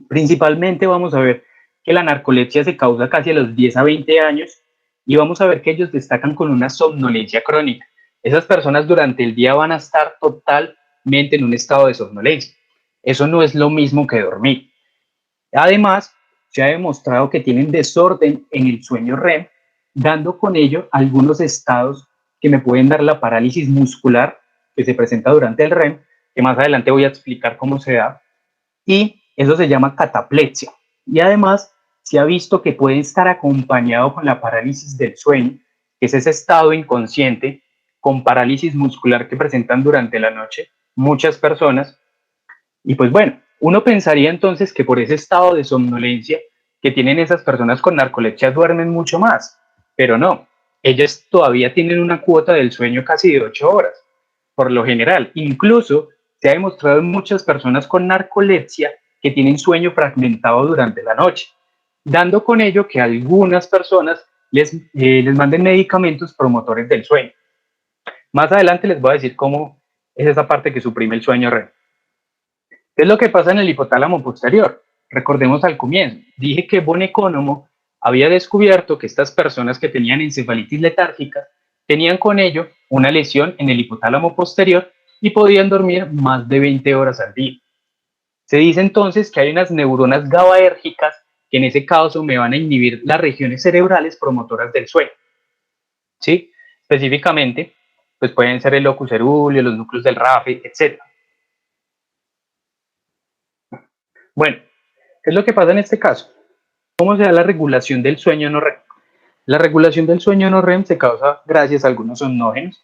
[SPEAKER 1] Principalmente vamos a ver que la narcolepsia se causa casi a los 10 a 20 años y vamos a ver que ellos destacan con una somnolencia crónica. Esas personas durante el día van a estar totalmente en un estado de somnolencia. Eso no es lo mismo que dormir. Además, se ha demostrado que tienen desorden en el sueño REM, dando con ello algunos estados que me pueden dar la parálisis muscular que se presenta durante el REM, que más adelante voy a explicar cómo se da, y eso se llama cataplepsia. Y además se ha visto que puede estar acompañado con la parálisis del sueño, que es ese estado inconsciente con parálisis muscular que presentan durante la noche muchas personas. Y pues bueno, uno pensaría entonces que por ese estado de somnolencia que tienen esas personas con narcolepsia duermen mucho más, pero no, ellas todavía tienen una cuota del sueño casi de 8 horas, por lo general. Incluso se ha demostrado en muchas personas con narcolepsia que tienen sueño fragmentado durante la noche, dando con ello que algunas personas les manden medicamentos promotores del sueño. Más adelante les voy a decir cómo es esa parte que suprime el sueño REM. ¿Qué es lo que pasa en el hipotálamo posterior? Recordemos al comienzo, dije que Von Economo había descubierto que estas personas que tenían encefalitis letárgica tenían con ello una lesión en el hipotálamo posterior y podían dormir más de 20 horas al día. Se dice entonces que hay unas neuronas GABAérgicas que en ese caso me van a inhibir las regiones cerebrales promotoras del sueño. ¿Sí? Específicamente, pues pueden ser el locus cerúleo, los núcleos del RAFE, etc. Bueno, ¿qué es lo que pasa en este caso? ¿Cómo se da la regulación del sueño no REM? La regulación del sueño no REM se causa gracias a algunos somnógenos.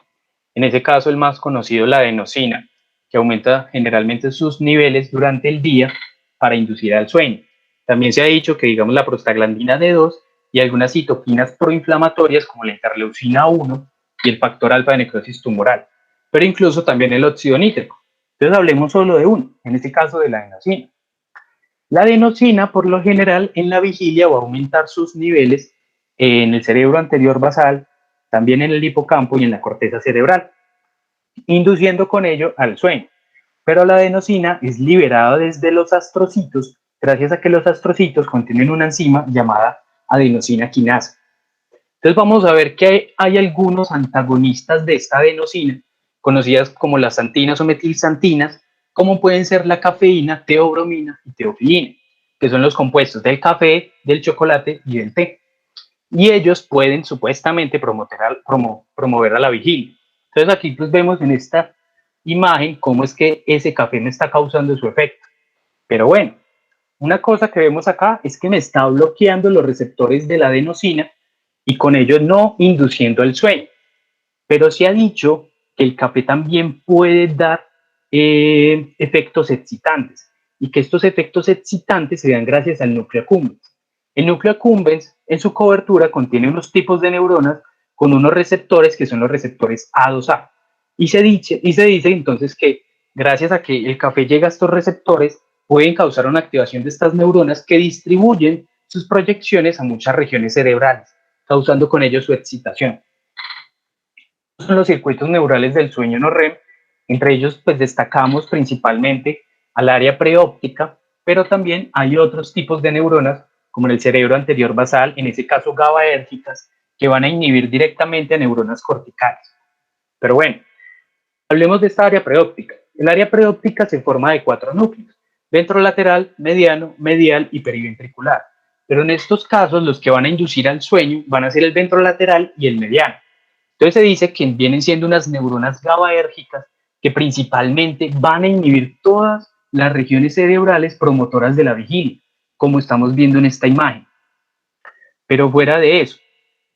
[SPEAKER 1] En ese caso, el más conocido, la adenosina, que aumenta generalmente sus niveles durante el día para inducir al sueño. También se ha dicho que, digamos, la prostaglandina D2 y algunas citoquinas proinflamatorias como la interleucina 1 y el factor alfa de necrosis tumoral, pero incluso también el óxido nítrico. Entonces hablemos solo de uno, en este caso de la adenosina. La adenosina, por lo general, en la vigilia va a aumentar sus niveles en el cerebro anterior basal, también en el hipocampo y en la corteza cerebral, induciendo con ello al sueño. Pero la adenosina es liberada desde los astrocitos gracias a que los astrocitos contienen una enzima llamada adenosina quinasa. Entonces vamos a ver que hay algunos antagonistas de esta adenosina, conocidas como las santinas o metilsantinas, como pueden ser la cafeína, teobromina y teofilina, que son los compuestos del café, del chocolate y del té. Y ellos pueden supuestamente promover a la vigilia. Entonces aquí pues vemos en esta imagen cómo es que ese café me está causando su efecto. Pero bueno, una cosa que vemos acá es que me está bloqueando los receptores de la adenosina y con ello no induciendo el sueño. Pero se ha dicho que el café también puede dar efectos excitantes y que estos efectos excitantes se dan gracias al núcleo accumbens. El núcleo accumbens en su cobertura contiene unos tipos de neuronas con unos receptores que son los receptores A2A. Y se dice entonces que gracias a que el café llega a estos receptores pueden causar una activación de estas neuronas que distribuyen sus proyecciones a muchas regiones cerebrales, causando con ello su excitación. Son los circuitos neurales del sueño no REM, entre ellos pues destacamos principalmente al área preóptica, pero también hay otros tipos de neuronas como en el cerebro anterior basal, en ese caso GABAérgicas, que van a inhibir directamente a neuronas corticales. Pero bueno, hablemos de esta área preóptica. El área preóptica se forma de 4 núcleos: ventrolateral, mediano, medial y periventricular. Pero en estos casos los que van a inducir al sueño van a ser el ventrolateral y el mediano. Entonces se dice que vienen siendo unas neuronas GABAérgicas que principalmente van a inhibir todas las regiones cerebrales promotoras de la vigilia, como estamos viendo en esta imagen. Pero fuera de eso,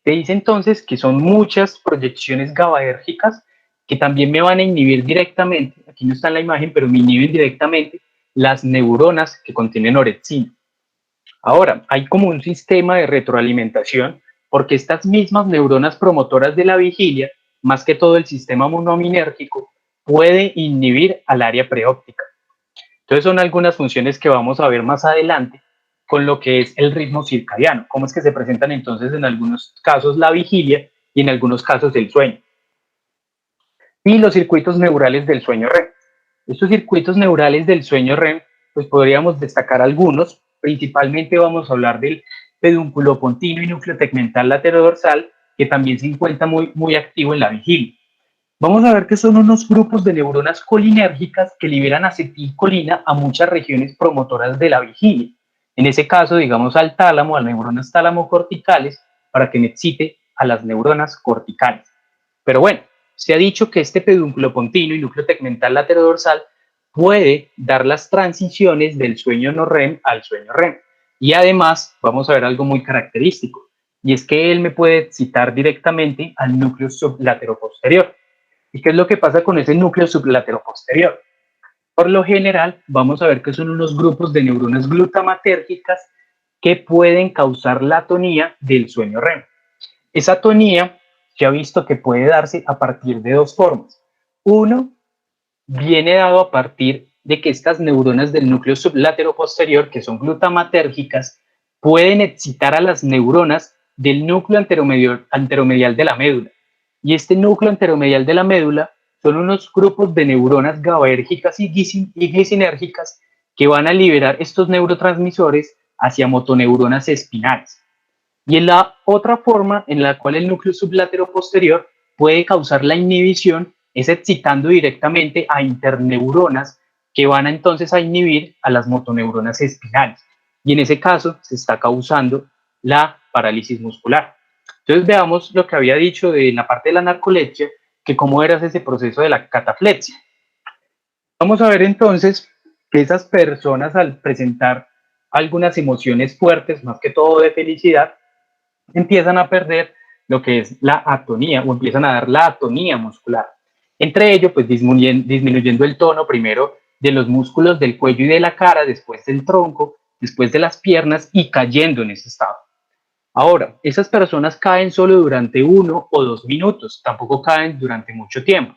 [SPEAKER 1] se dice entonces que son muchas proyecciones GABAérgicas que también me van a inhibir directamente, aquí no está en la imagen, pero me inhiben directamente las neuronas que contienen orexina. Ahora, hay como un sistema de retroalimentación porque estas mismas neuronas promotoras de la vigilia, más que todo el sistema monoaminérgico, puede inhibir al área preóptica. Entonces son algunas funciones que vamos a ver más adelante con lo que es el ritmo circadiano, cómo es que se presentan entonces en algunos casos la vigilia y en algunos casos el sueño. Y los circuitos neurales del sueño REM. Estos circuitos neurales del sueño REM, pues podríamos destacar algunos. Principalmente vamos a hablar del pedúnculo pontino y núcleo tegmental laterodorsal, que también se encuentra muy activo en la vigilia. Vamos a ver que son unos grupos de neuronas colinérgicas que liberan acetilcolina a muchas regiones promotoras de la vigilia. En ese caso, digamos al tálamo, a las neuronas tálamo-corticales, para que me excite a las neuronas corticales. Pero bueno, se ha dicho que este pedúnculo pontino y núcleo tegmental laterodorsal puede dar las transiciones del sueño no REM al sueño REM. Y además, vamos a ver algo muy característico, y es que él me puede excitar directamente al núcleo sublateroposterior. ¿Y qué es lo que pasa con ese núcleo sublateroposterior? Por lo general, vamos a ver que son unos grupos de neuronas glutamatérgicas que pueden causar la atonía del sueño REM. Esa atonía se ha visto que puede darse a partir de dos formas. Uno, viene dado a partir de que estas neuronas del núcleo sublateroposterior, que son glutamatérgicas, pueden excitar a las neuronas del núcleo anteromedial de la médula. Y este núcleo anteromedial de la médula son unos grupos de neuronas GABAérgicas y glicinérgicas que van a liberar estos neurotransmisores hacia motoneuronas espinales. Y en la otra forma en la cual el núcleo sublateroposterior puede causar la inhibición es excitando directamente a interneuronas que van entonces a inhibir a las motoneuronas espinales. Y en ese caso se está causando la parálisis muscular. Entonces veamos lo que había dicho de la parte de la narcolepsia, que cómo era ese proceso de la cataflexia. Vamos a ver entonces que esas personas al presentar algunas emociones fuertes, más que todo de felicidad, empiezan a perder lo que es la atonía o empiezan a dar la atonía muscular. Entre ello, pues disminuyendo el tono primero de los músculos del cuello y de la cara, después del tronco, después de las piernas y cayendo en ese estado. Ahora, esas personas caen solo durante 1 o 2 minutos, tampoco caen durante mucho tiempo.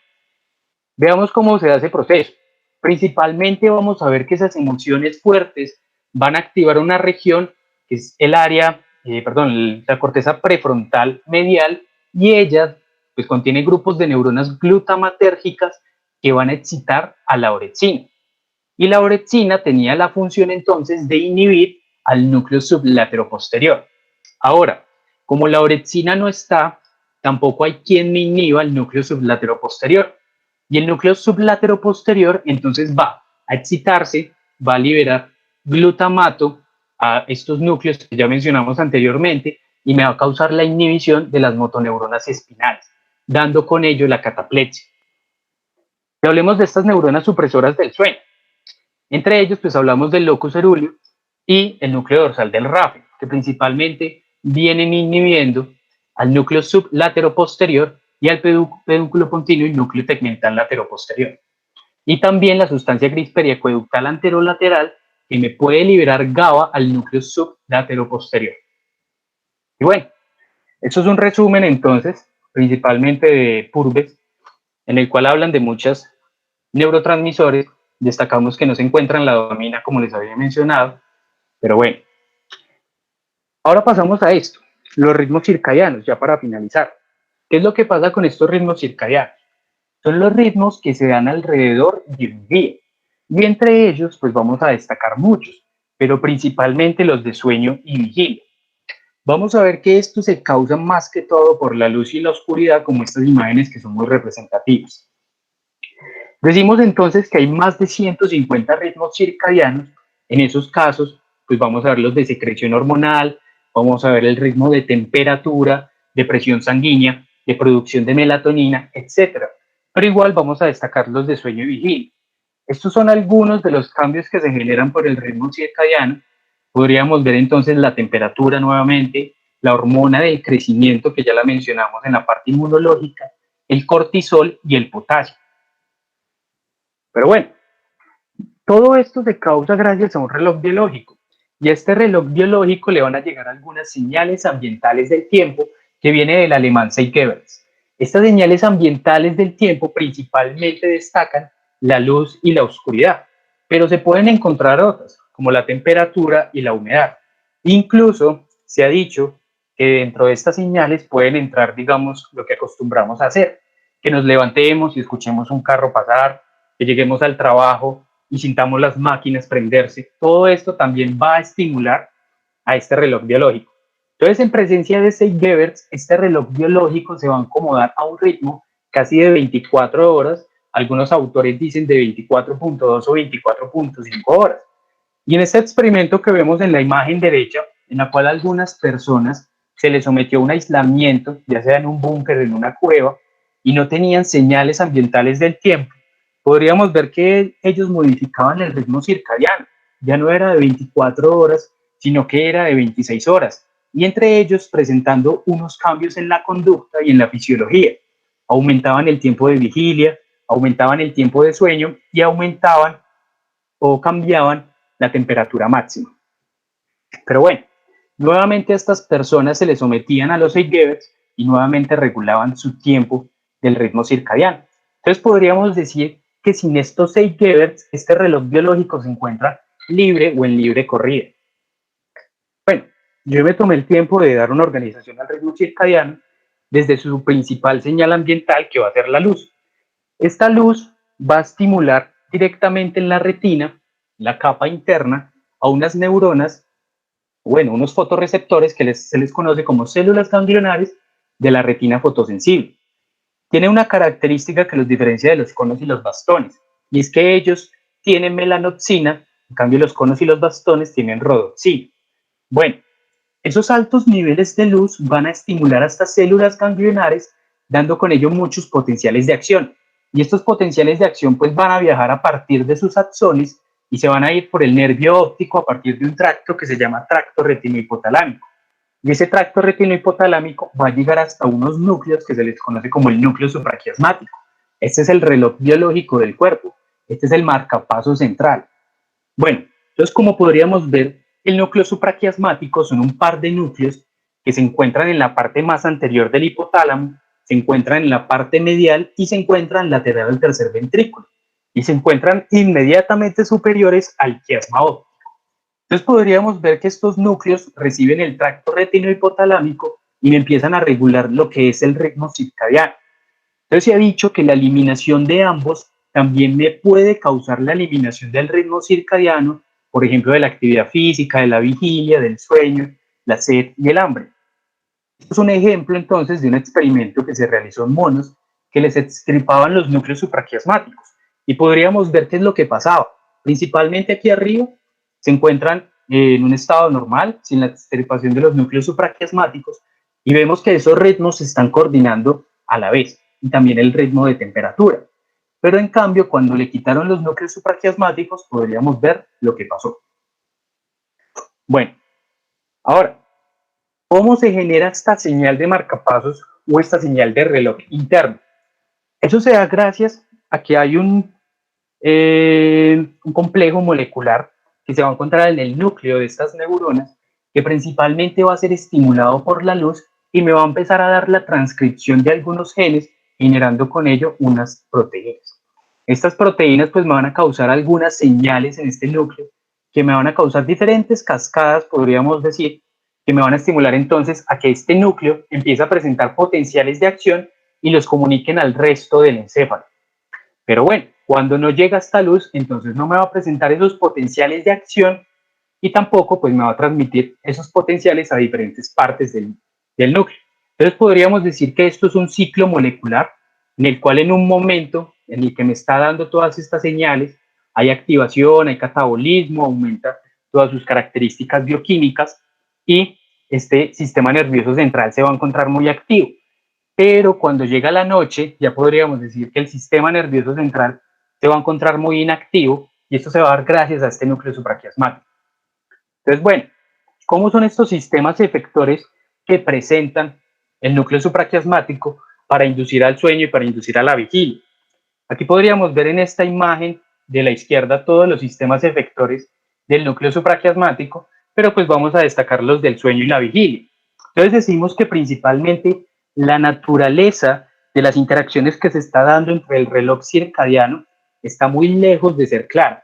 [SPEAKER 1] Veamos cómo se da ese proceso. Principalmente vamos a ver que esas emociones fuertes van a activar una región que es el área, la corteza prefrontal medial, y ella pues contiene grupos de neuronas glutamatérgicas que van a excitar a la orexina. Y la orexina tenía la función entonces de inhibir al núcleo sublateroposterior. Ahora, como la orexina no está, tampoco hay quien me inhiba el núcleo sublateroposterior. Y el núcleo sublateroposterior entonces va a excitarse, va a liberar glutamato a estos núcleos que ya mencionamos anteriormente y me va a causar la inhibición de las motoneuronas espinales, dando con ello la cataplexia. Y hablemos de estas neuronas supresoras del sueño. Entre ellos, pues hablamos del locus cerúleo y el núcleo dorsal del RAFE, que principalmente vienen inhibiendo al núcleo sublateroposterior y al pedúnculo pontino y núcleo tegmental lateroposterior. Y también la sustancia gris periacueductal anterolateral que me puede liberar GABA al núcleo sublateroposterior. Y bueno, eso es un resumen entonces, principalmente de Purves, en el cual hablan de muchos neurotransmisores. Destacamos que no se encuentran en la dopamina, como les había mencionado, pero bueno. Ahora pasamos a esto, los ritmos circadianos, ya para finalizar. ¿Qué es lo que pasa con estos ritmos circadianos? Son los ritmos que se dan alrededor de un día. Y entre ellos, pues vamos a destacar muchos, pero principalmente los de sueño y vigilia. Vamos a ver que esto se causa más que todo por la luz y la oscuridad, como estas imágenes que son muy representativas. Decimos entonces que hay más de 150 ritmos circadianos. En esos casos, pues vamos a ver los de secreción hormonal, vamos a ver el ritmo de temperatura, de presión sanguínea, de producción de melatonina, etcétera. Pero igual vamos a destacar los de sueño y vigilia. Estos son algunos de los cambios que se generan por el ritmo circadiano. Podríamos ver entonces la temperatura nuevamente, la hormona del crecimiento, que ya la mencionamos en la parte inmunológica, el cortisol y el potasio. Pero bueno, todo esto se causa gracias a un reloj biológico. Y a este reloj biológico le van a llegar algunas señales ambientales del tiempo que viene del alemán Zeitgeber. Estas señales ambientales del tiempo principalmente destacan la luz y la oscuridad. pero se pueden encontrar otras, como la temperatura y la humedad. Incluso se ha dicho que dentro de estas señales pueden entrar, digamos, lo que acostumbramos a hacer, que nos levantemos y escuchemos un carro pasar, que lleguemos al trabajo y sintamos las máquinas prenderse. Todo esto también va a estimular a este reloj biológico. Entonces, en presencia de 6 GHz, este reloj biológico se va a acomodar a un ritmo casi de 24 horas. Algunos autores dicen de 24.2 o 24.5 horas. Y en este experimento que vemos en la imagen derecha, en la cual a algunas personas se les sometió a un aislamiento, ya sea en un búnker, en una cueva, y no tenían señales ambientales del tiempo, podríamos ver que ellos modificaban el ritmo circadiano. Ya no era de 24 horas, sino que era de 26 horas, y entre ellos presentando unos cambios en la conducta y en la fisiología. Aumentaban el tiempo de vigilia, aumentaban el tiempo de sueño y aumentaban o cambiaban la temperatura máxima. Pero bueno, nuevamente a estas personas se les sometían a los 6 GHz y nuevamente regulaban su tiempo del ritmo circadiano. Entonces podríamos decir que sin estos 6 GHz, este reloj biológico se encuentra libre o en libre corrida. Bueno, yo me tomé el tiempo de dar una organización al ritmo circadiano desde su principal señal ambiental, que va a ser la luz. Esta luz va a estimular directamente en la retina, la capa interna, a unas neuronas, bueno, unos fotorreceptores que se les conoce como células ganglionares de la retina fotosensible. Tiene una característica que los diferencia de los conos y los bastones, y es que ellos tienen melanopsina, en cambio los conos y los bastones tienen rodoxina. Bueno, esos altos niveles de luz van a estimular a estas células ganglionares, dando con ello muchos potenciales de acción. Y estos potenciales de acción pues van a viajar a partir de sus axones y se van a ir por el nervio óptico a partir de un tracto que se llama tracto retinohipotalámico. Y ese tracto retinohipotalámico va a llegar hasta unos núcleos que se les conoce como el núcleo supraquiasmático. Este es el reloj biológico del cuerpo. Este es el marcapaso central. Bueno, entonces como podríamos ver, el núcleo supraquiasmático son un par de núcleos que se encuentran en la parte más anterior del hipotálamo, se encuentran en la parte medial y se encuentran lateral al tercer ventrículo. Y se encuentran inmediatamente superiores al quiasma óptico. Entonces podríamos ver que estos núcleos reciben el tracto retinohipotalámico y empiezan a regular lo que es el ritmo circadiano. Entonces se ha dicho que la eliminación de ambos también me puede causar la eliminación del ritmo circadiano, por ejemplo, de la actividad física, de la vigilia, del sueño, la sed y el hambre. Esto es un ejemplo entonces de un experimento que se realizó en monos que les extirpaban los núcleos supraquiasmáticos y podríamos ver qué es lo que pasaba. Principalmente aquí arriba se encuentran en un estado normal, sin la extirpación de los núcleos supraquiasmáticos, y vemos que esos ritmos se están coordinando a la vez, y también el ritmo de temperatura. Pero en cambio, cuando le quitaron los núcleos supraquiasmáticos, podríamos ver lo que pasó. Bueno, ahora, ¿cómo se genera esta señal de marcapasos o esta señal de reloj interno? Eso se da gracias a que hay un complejo molecular que se va a encontrar en el núcleo de estas neuronas, que principalmente va a ser estimulado por la luz y me va a empezar a dar la transcripción de algunos genes, generando con ello unas proteínas. Estas proteínas pues me van a causar algunas señales en este núcleo que me van a causar diferentes cascadas, podríamos decir, que me van a estimular entonces a que este núcleo empiece a presentar potenciales de acción y los comuniquen al resto del encéfalo. Pero bueno, cuando no llega esta luz, entonces no me va a presentar esos potenciales de acción y tampoco pues me va a transmitir esos potenciales a diferentes partes del núcleo. Entonces podríamos decir que esto es un ciclo molecular en el cual en un momento en el que me está dando todas estas señales, hay activación, hay catabolismo, aumenta todas sus características bioquímicas y este sistema nervioso central se va a encontrar muy activo. Pero cuando llega la noche, ya podríamos decir que el sistema nervioso central se va a encontrar muy inactivo y esto se va a dar gracias a este núcleo supraquiasmático. Entonces, bueno, ¿cómo son estos sistemas efectores que presentan el núcleo supraquiasmático para inducir al sueño y para inducir a la vigilia? Aquí podríamos ver en esta imagen de la izquierda todos los sistemas efectores del núcleo supraquiasmático, pero pues vamos a destacar los del sueño y la vigilia. Entonces decimos que principalmente la naturaleza de las interacciones que se está dando entre el reloj circadiano está muy lejos de ser clara.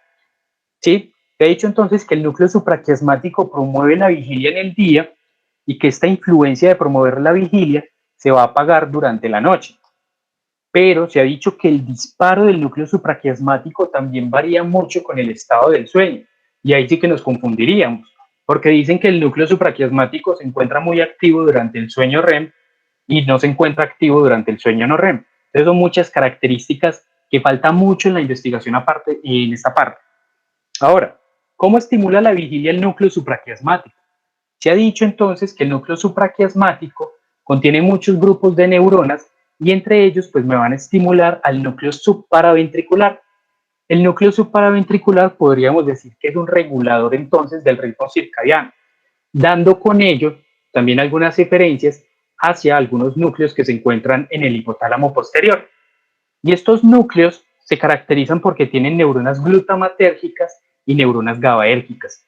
[SPEAKER 1] Sí, te he dicho entonces que el núcleo supraquiasmático promueve la vigilia en el día y que esta influencia de promover la vigilia se va a apagar durante la noche. Pero se ha dicho que el disparo del núcleo supraquiasmático también varía mucho con el estado del sueño. Y ahí sí que nos confundiríamos, porque dicen que el núcleo supraquiasmático se encuentra muy activo durante el sueño REM y no se encuentra activo durante el sueño no REM. Entonces son muchas características que falta mucho en la investigación aparte y en esta parte. Ahora, ¿cómo estimula la vigilia el núcleo supraquiasmático? Se ha dicho entonces que el núcleo supraquiasmático contiene muchos grupos de neuronas y entre ellos pues me van a estimular al núcleo subparaventricular. El núcleo subparaventricular podríamos decir que es un regulador entonces del ritmo circadiano, dando con ello también algunas referencias hacia algunos núcleos que se encuentran en el hipotálamo posterior. Y estos núcleos se caracterizan porque tienen neuronas glutamatérgicas y neuronas GABAérgicas.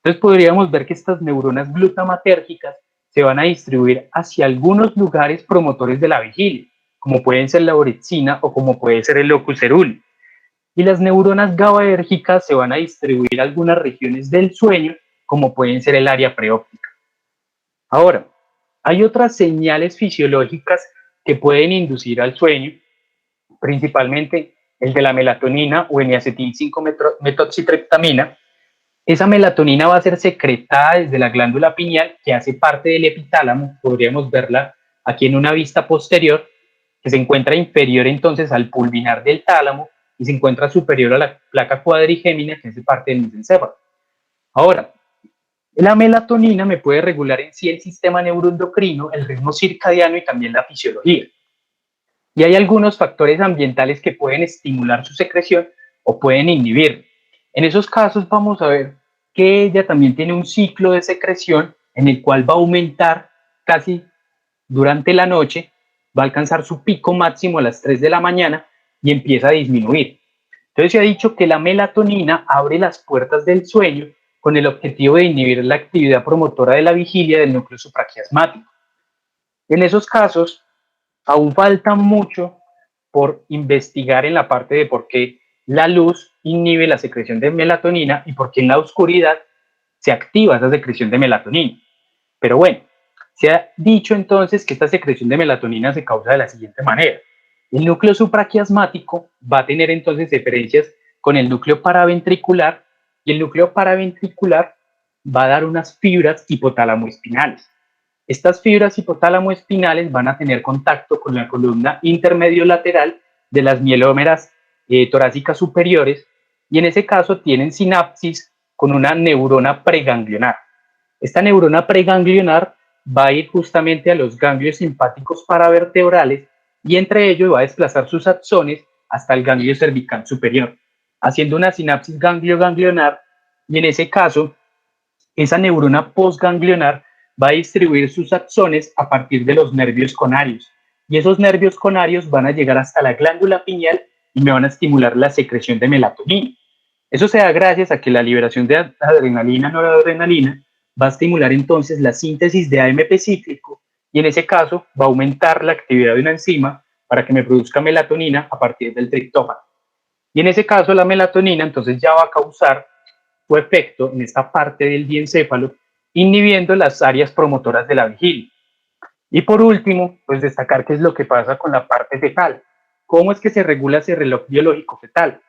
[SPEAKER 1] Entonces podríamos ver que estas neuronas glutamatérgicas se van a distribuir hacia algunos lugares promotores de la vigilia, como pueden ser la orexina o como puede ser el locus ceruli. Y las neuronas GABAérgicas se van a distribuir a algunas regiones del sueño, como pueden ser el área preóptica. Ahora, hay otras señales fisiológicas que pueden inducir al sueño, principalmente el de la melatonina o N-acetil 5-metoxitriptamina. Esa melatonina va a ser secretada desde la glándula pineal, que hace parte del epitálamo. Podríamos verla aquí en una vista posterior, que se encuentra inferior entonces al pulvinar del tálamo y se encuentra superior a la placa cuadrigémina, que hace parte del mesencéfalo. Ahora, la melatonina me puede regular en sí el sistema neuroendocrino, el ritmo circadiano y también la fisiología. Y hay algunos factores ambientales que pueden estimular su secreción o pueden inhibir. En esos casos vamos a ver que ella también tiene un ciclo de secreción en el cual va a aumentar casi durante la noche, va a alcanzar su pico máximo a las 3 de la mañana y empieza a disminuir. Entonces se ha dicho que la melatonina abre las puertas del sueño con el objetivo de inhibir la actividad promotora de la vigilia del núcleo supraquiasmático. En esos casos, aún falta mucho por investigar en la parte de por qué la luz inhibe la secreción de melatonina y por qué en la oscuridad se activa esa secreción de melatonina. Pero bueno, se ha dicho entonces que esta secreción de melatonina se causa de la siguiente manera. El núcleo supraquiasmático va a tener entonces diferencias con el núcleo paraventricular y el núcleo paraventricular va a dar unas fibras hipotálamo-espinales. Estas fibras hipotálamo-espinales van a tener contacto con la columna intermedio lateral de las mielómeras torácicas superiores y en ese caso tienen sinapsis con una neurona preganglionar. Esta neurona preganglionar va a ir justamente a los ganglios simpáticos paravertebrales y entre ellos va a desplazar sus axones hasta el ganglio cervical superior, haciendo una sinapsis ganglio-ganglionar y en ese caso esa neurona postganglionar va a distribuir sus axones a partir de los nervios conarios y esos nervios conarios van a llegar hasta la glándula pineal y me van a estimular la secreción de melatonina. Eso se da gracias a que la liberación de adrenalina, noradrenalina, va a estimular entonces la síntesis de AMP cíclico y en ese caso va a aumentar la actividad de una enzima para que me produzca melatonina a partir del triptófano. Y en ese caso la melatonina entonces ya va a causar su efecto en esta parte del diencéfalo, inhibiendo las áreas promotoras de la vigilia. Y por último, pues destacar qué es lo que pasa con la parte fetal. ¿Cómo es que se regula ese reloj biológico fetal?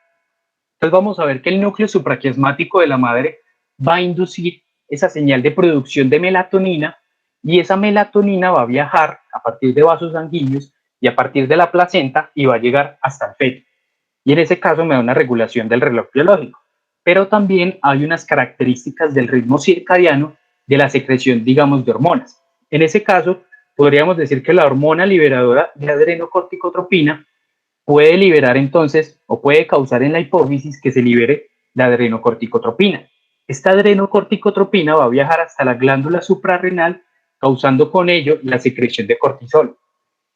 [SPEAKER 1] Entonces vamos a ver que el núcleo supraquiasmático de la madre va a inducir esa señal de producción de melatonina y esa melatonina va a viajar a partir de vasos sanguíneos y a partir de la placenta y va a llegar hasta el feto. Y en ese caso me da una regulación del reloj biológico. Pero también hay unas características del ritmo circadiano de la secreción, digamos, de hormonas. En ese caso, podríamos decir que la hormona liberadora de adrenocorticotropina puede liberar entonces o puede causar en la hipófisis que se libere la adrenocorticotropina. Esta adrenocorticotropina va a viajar hasta la glándula suprarrenal, causando con ello la secreción de cortisol.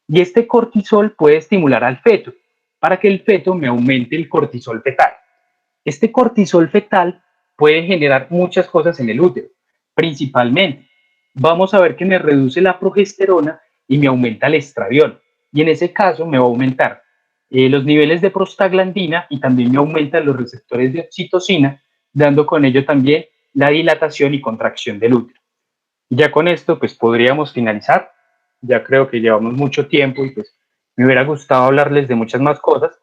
[SPEAKER 1] Y este cortisol puede estimular al feto para que el feto me aumente el cortisol fetal. Este cortisol fetal puede generar muchas cosas en el útero, principalmente vamos a ver que me reduce la progesterona y me aumenta el estradiol. Y en ese caso me va a aumentar los niveles de prostaglandina y también me aumentan los receptores de oxitocina, dando con ello también la dilatación y contracción del útero. Y ya con esto, pues podríamos finalizar. Ya creo que llevamos mucho tiempo y pues me hubiera gustado hablarles de muchas más cosas.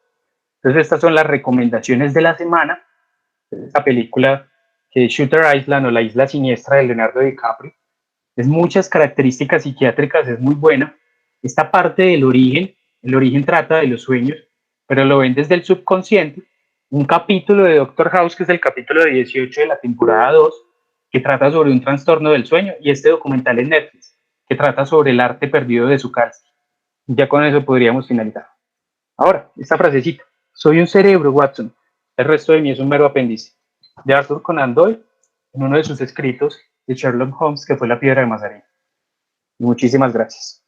[SPEAKER 1] Entonces, estas son las recomendaciones de la semana. Esta película que es Shooter Island o La Isla Siniestra de Leonardo DiCaprio. Es muchas características psiquiátricas, es muy buena. Esta parte del origen, el origen trata de los sueños, pero lo ven desde el subconsciente. Un capítulo de Doctor House, que es el capítulo 18 de la temporada 2, que trata sobre un trastorno del sueño, y este documental en Netflix, que trata sobre el arte perdido de su cárcel. Ya con eso podríamos finalizar. Ahora, esta frasecita. Soy un cerebro, Watson. El resto de mí es un mero apéndice. De Arthur Conan Doyle, en uno de sus escritos de Sherlock Holmes, que fue La piedra de Mazarin. Muchísimas gracias.